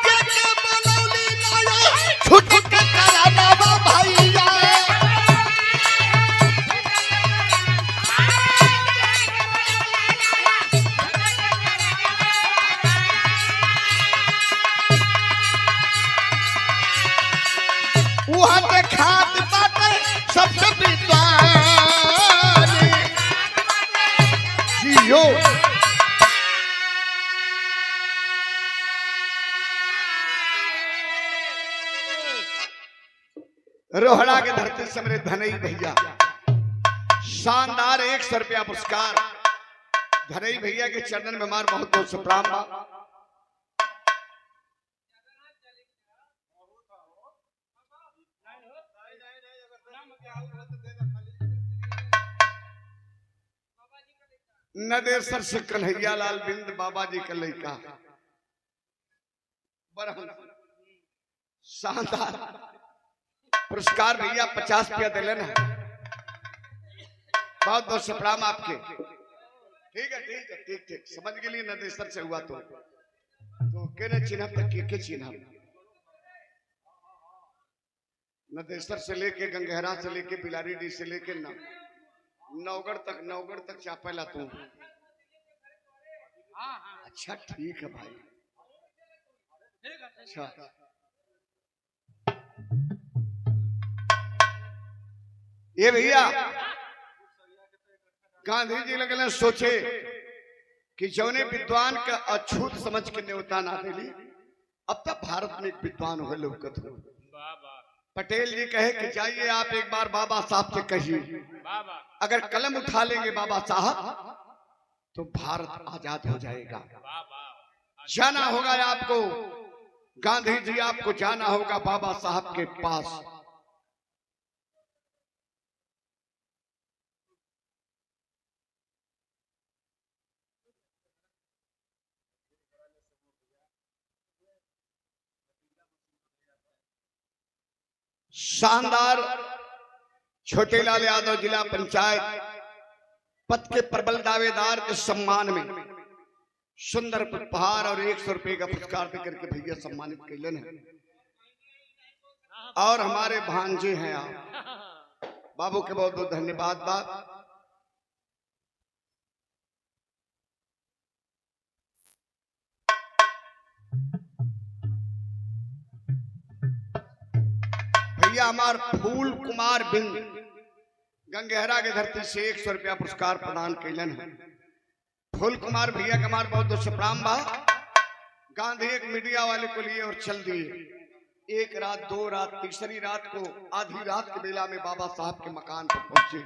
जेके बनौली लाया छुट के करावा भैया। वहाँ के खात बाटे सबसे विद्वान। जियो रोहड़ा के धरती से मेरे धनई भैया शानदार 100 रुपया पुरस्कार। धनई भैया के चरणन में मार बहुत बहुत से प्रणाम बा। नदेसर से कन्हैया लाल बिंद बाबा जी का लड़का बरहन शानदार पुरस्कार भैया 50 रुपया दिले ना। बहुत बहुत से प्रणाम आपके। ठीक है ठीक है ठीक ठीक समझ के लिए नदेसर से हुआ तो के चिन्ह तक के चिन्ह नदेसर से लेके गंगहरा से लेके बिलारीडी से लेके नवगढ़ तक चापेला तू। अच्छा ठीक है भाई। अच्छा ये भैया गांधी जी लगल सोचे कि जौने विद्वान का अछूत समझ के न्योता ना दिली, अब तक भारत में एक विद्वान हो लौकत हो। पटेल जी कहे कि जाइए आप एक बार बाबा साहब से कहिए, अगर कलम उठा लेंगे बाबा साहब तो भारत आजाद हो जाएगा। जाना होगा आपको, गांधी जी आपको जाना होगा बाबा साहब के पास। शानदार छोटे लाल यादव जिला पंचायत पद के प्रबल दावेदार के सम्मान में सुंदर उपहार और 100 रुपए का पुरस्कार देकर के भैया सम्मानित कैलन है। और हमारे भांजे हैं आप बाबू के बहुत बहुत धन्यवाद। बाप भैया हमार फूल कुमार बिंद गंगहरा के धरती से 100 रुपया पुरस्कार प्रदान कैलन है। फूल कुमार भैया का हमार बहुत बहुत सप्राम बा। गांधी एक मीडिया वाले को लिए और चल दिए। 1 रात 2 रात तीसरी रात को आधी रात के बेला में बाबा साहब के मकान पर पहुंचे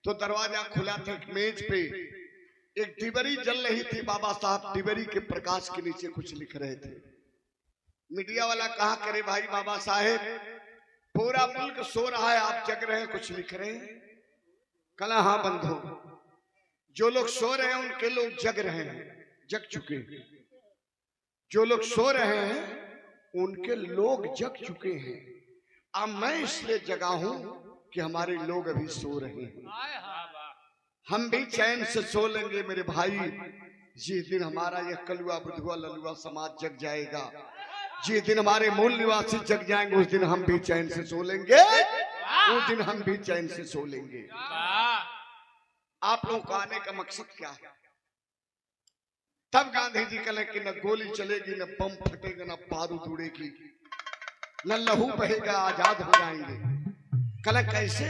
तो दरवाजा खुला था। मेज पे एक डिबरी जल रही थी। बाबा साहब डिबरी के प्रकाश के नीचे कुछ लिख रहे थे। मीडिया वाला कहा करे भाई बाबा साहेब पूरा मुल्क सो रहा है, आप जग रहे हैं, कुछ लिख रहे हैं? कला हाँ बंधु, जो लोग सो रहे हैं उनके लोग जग रहे हैं, जग चुके हैं। जो लोग सो रहे हैं उनके लोग जग चुके हैं। अब मैं इसलिए जगा हूं कि हमारे लोग अभी सो रहे हैं। हम भी चैन से सो लेंगे मेरे भाई। जिस दिन हमारा यह कलुआ बुधुआ ललुआ समाज जग जाएगा, जिस दिन हमारे मूल निवासी जग जाएंगे, उस दिन हम भी चैन से सो लेंगे। उस दिन हम भी चैन से सो लेंगे। आप लोगों को आने का मकसद क्या है? तब गांधी जी कहे कि न गोली चलेगी, न बम फटेगा, न बारूद उड़ेगी, न लहू बहेगा, आजाद हो जाएंगे। कल कैसे?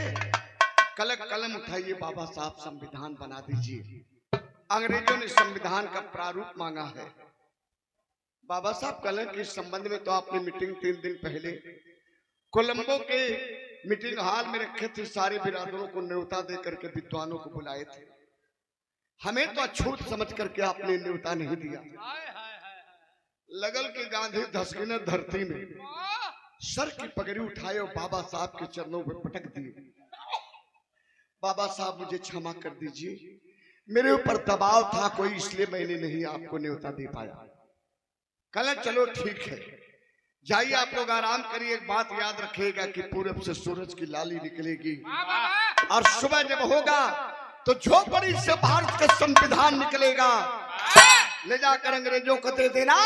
कल कलम उठाइए, बाबा साहब संविधान बना दीजिए। अंग्रेजों ने संविधान का प्रारूप मांगा है। बाबा साहब कल के संबंध में तो आपने मीटिंग 3 दिन पहले कोलंबो के मीटिंग हॉल में रखे थे। सारे बिरादरों को न्योता दे करके विद्वानों को बुलाए थे। हमें तो अछूत समझ करके आपने न्योता नहीं दिया। लगल के गांधी धसकने धरती में सर की पगड़ी उठाए और बाबा साहब के चरणों में पटक दिए। बाबा साहब मुझे क्षमा कर दीजिए, मेरे ऊपर दबाव था कोई, इसलिए मैंने नहीं आपको न्योता दे पाया। कल चलो ठीक है, जाइए आप लोग आराम करिए। एक बात याद रखिएगा कि पूरब से सूरज की लाली निकलेगी और सुबह जब होगा तो झोपड़ी से भारत का संविधान निकलेगा। ले जाकर अंग्रेजों को दे देना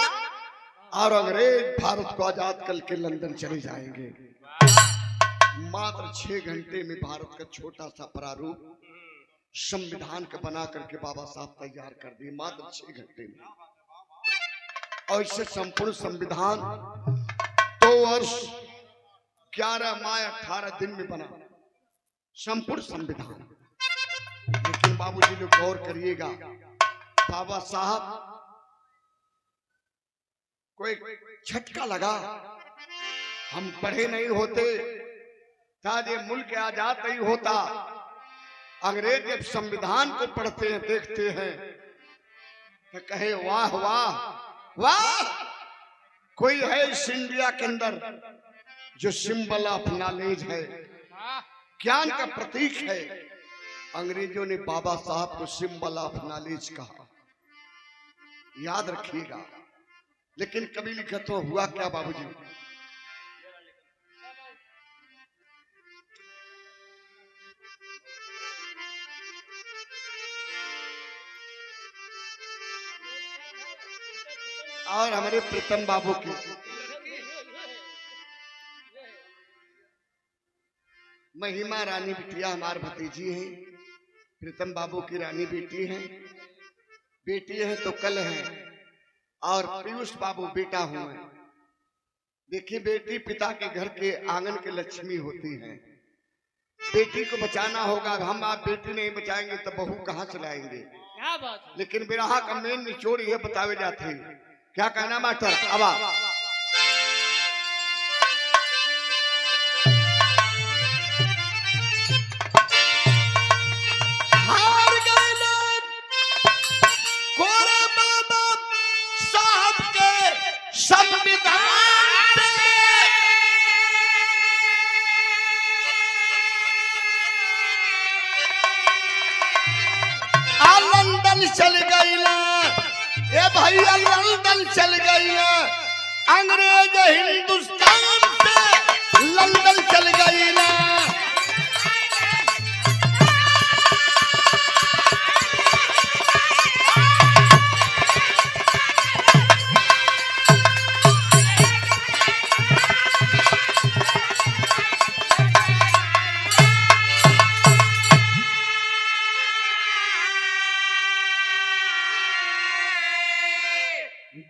और अंग्रेज भारत को आजाद करके लंदन चले जाएंगे। मात्र 6 घंटे में भारत का छोटा सा प्रारूप संविधान का बना करके बाबा साहब तैयार कर दिए, मात्र 6 घंटे में। और इससे संपूर्ण संविधान 2 वर्ष 11 माह 18 दिन में बना संपूर्ण संविधान। लेकिन बाबूजी लोग गौर करिएगा, बाबा साहब को एक झटका लगा। हम पढ़े नहीं होते, ताजे मुल्क आजाद नहीं होता। अंग्रेज जब संविधान को पढ़ते हैं, देखते हैं तो कहे वाह वाह वाह, कोई है इस इंडिया के अंदर जो सिंबल ऑफ नॉलेज है, ज्ञान का प्रतीक है। अंग्रेजों ने बाबा साहब को सिंबल ऑफ नॉलेज कहा, याद रखिएगा। लेकिन कभी लिखा तो हुआ क्या बाबूजी? और हमारे प्रीतम बाबू की महिमा रानी बिटिया हमारे भतीजी हैं। प्रीतम बाबू की रानी बेटी है, बेटी है तो कल है। और पीयूष बाबू बेटा हुए। देखिए बेटी पिता के घर के आंगन के लक्ष्मी होती है। बेटी को बचाना होगा। हम आप बेटी नहीं बचाएंगे तो बहू कहाँ से लाएंगे? क्या बात है? लेकिन बिरहा का मेन निचोड़ ये बतावे जाते, क्या कहना मास्टर? अब हार गए गोरे बाबा साहब के संविधान से। लंदन चल गई ना ये भैया, लंदन चल गई ना। अंग्रेज हिंदुस्तान से लंदन चल गई ना।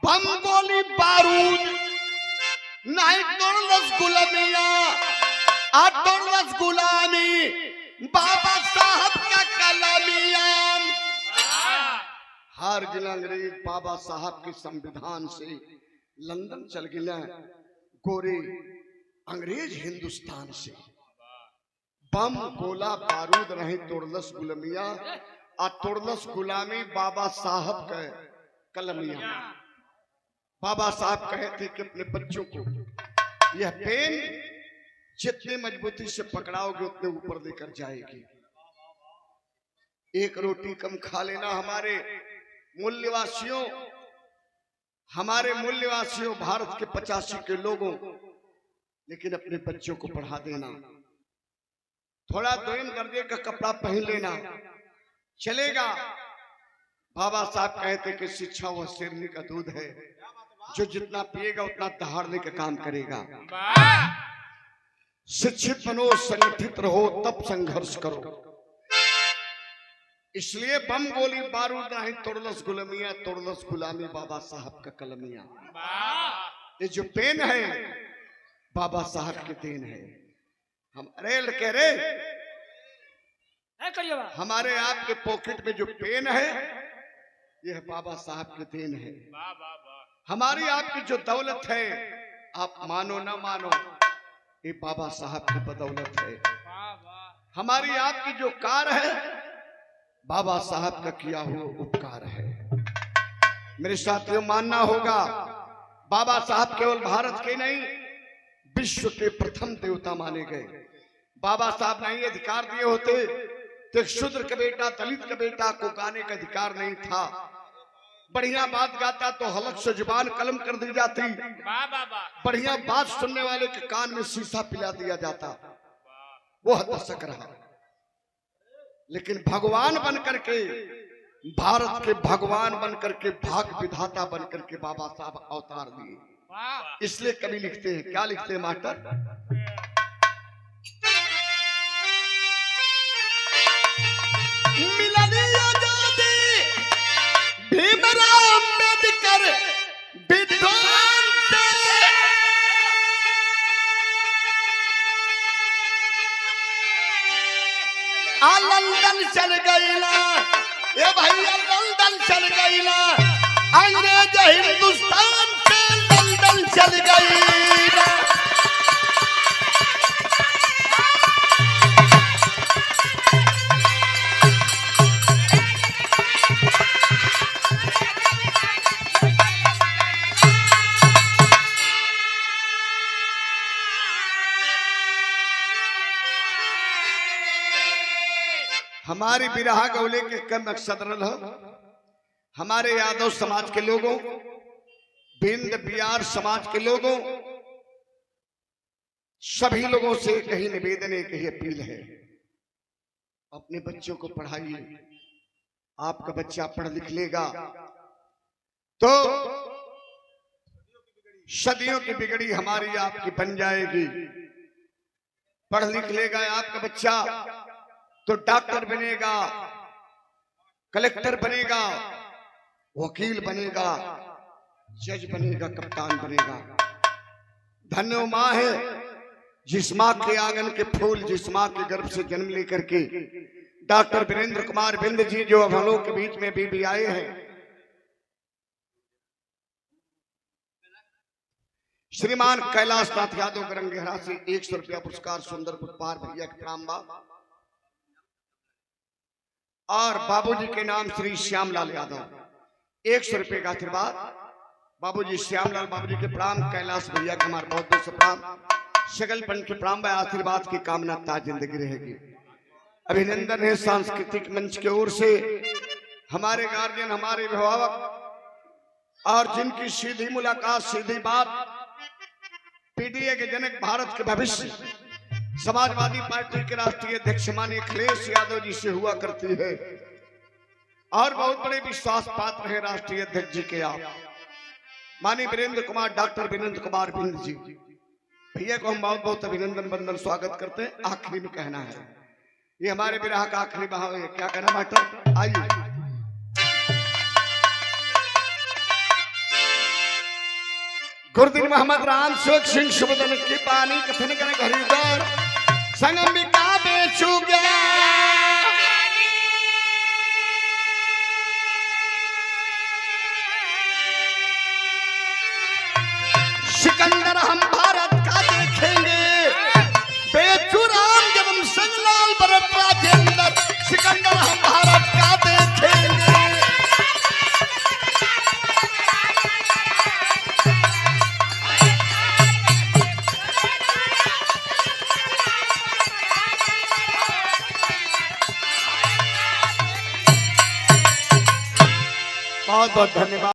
बम गोली बारूद नहीं तो रसगुल्ला मिया आतुरस गुलामी बाबा साहब का कलमिया। हार गिला अंग्रेज बाबा साहब के संविधान से लंदन चल गिला गोरे अंग्रेज हिंदुस्तान से। बम गोला बारूद रहे तोड़लस गुलामिया आ तोड़लस गुलामी बाबा साहब का कलमिया। बाबा साहब कहे थे कि अपने बच्चों को यह पेन जितने मजबूती से पकड़ाओगे उतने ऊपर लेकर जाएगी। एक रोटी कम खा लेना हमारे मूल्यवासियों भारत के 85 के लोगों, लेकिन अपने बच्चों को पढ़ा देना। थोड़ा दोयम दर्जे का कपड़ा पहन लेना चलेगा। बाबा साहब कहते कि शिक्षा वह शेरनी का दूध है, जो जितना पिएगा उतना दहाड़ने का काम करेगा। शिक्षित बनो, संगठित रहो, तब संघर्ष करो। इसलिए बम गोली बारूद नहीं तोड़लस गुलामिया, तोड़लस गुलामी बाबा साहब का कलमिया। ये जो पेन है बाबा साहब के देन है। हम रेल कह रहे हमारे आपके पॉकेट में जो पेन है यह बाबा साहब के देन है। हमारी आपकी जो दौलत है, आप मानो ना मानो, ये बाबा साहब की बदौलत है। हमारी आपकी जो कार है बाबा साहब का किया हुआ उपकार है। मेरे साथियों, मानना होगा बाबा साहब केवल भारत के नहीं विश्व के प्रथम देवता माने गए। बाबा साहब नहीं अधिकार दिए होते तो एक शूद्र का बेटा, दलित का बेटा को गाने का अधिकार नहीं था। बढ़िया बात गाता तो हलक से जुबान कलम कर दी जाती, बढ़िया बात सुनने वाले के कान में शीशा पिला दिया जाता। वह दशक रहा, लेकिन भगवान बनकर के, भारत के भगवान बनकर के, भाग विधाता बनकर के बाबा साहब अवतार दिए। इसलिए कवि लिखते हैं, क्या लिखते हैं मास्टर? मिलनी आजादी भीमराव अम्बेडकर विद्वान से, लंदन चल गई ना ये भैया, लंदन चल गई ना, अंग्रेज हिंदुस्तान से लंदन चल गई ना। हमारी बिरहा गौले के कम मकसद रहा। हमारे यादव समाज के लोगों, बिंद बिहार समाज के लोगों, सभी लोगों से कहीं निवेदन है, कहीं अपील है, अपने बच्चों को पढ़ाइए। आपका बच्चा पढ़ लिख लेगा तो सदियों की बिगड़ी हमारी आपकी बन जाएगी। पढ़ लिख लेगा आपका बच्चा तो डॉक्टर बनेगा, कलेक्टर बनेगा, वकील बनेगा, जज बनेगा, कप्तान बनेगा। धन्य माँ है जिस माँ के आंगन के फूल, जिस माँ के गर्भ से जन्म लेकर के डॉक्टर वीरेंद्र कुमार बिंद जी जो अब हम लोग के बीच में भी आए हैं। श्रीमान कैलाश नाथ यादव गरंगेहरा से 100 रुपया पुरस्कार, सुंदर उपहार भैया के प्रणाम बा। और बाबूजी के नाम श्री श्यामलाल यादव 100 रुपये का आशीर्वाद। बाबूजी श्यामलाल बाबूजी के प्रणाम, कैलाश भैया के हमारे बहुत बहुत से प्रणाम, शकल पंच के प्रणाम। आशीर्वाद की कामना ताज जिंदगी रहेगी। अभिनंदन है सांस्कृतिक मंच की ओर से हमारे गार्जियन, हमारे अभिभावक और जिनकी सीधी मुलाकात, सीधी बात पीडीए के जनक, भारत के भविष्य, समाजवादी पार्टी के राष्ट्रीय अध्यक्ष माननीय अखिलेश यादव जी से हुआ करती है। और बहुत बड़े विश्वास पात्र है राष्ट्रीय अध्यक्ष जी के आप माननीय वीरेंद्र कुमार, डॉक्टर वीरेंद्र कुमार बिंद जी। भैया को हम बहुत बहुत अभिनंदन बंदन स्वागत करते हैं। आखिरी में कहना है, ये हमारे विराह का आखिरी बहाव है। क्या कहना मास्टर? आइए। गुरुदीन मोहम्मद राम सुख सिंह शुभदन की पानी कथन कर हरिद्वार संगमिका बेचूंगा। सिकंदर हम भारत का देखेंगे, बेचू राम जन्म संगलाल भरत राजेंद्र, सिकंदर हम भारत का देखेंगे। बहुत बहुत धन्यवाद।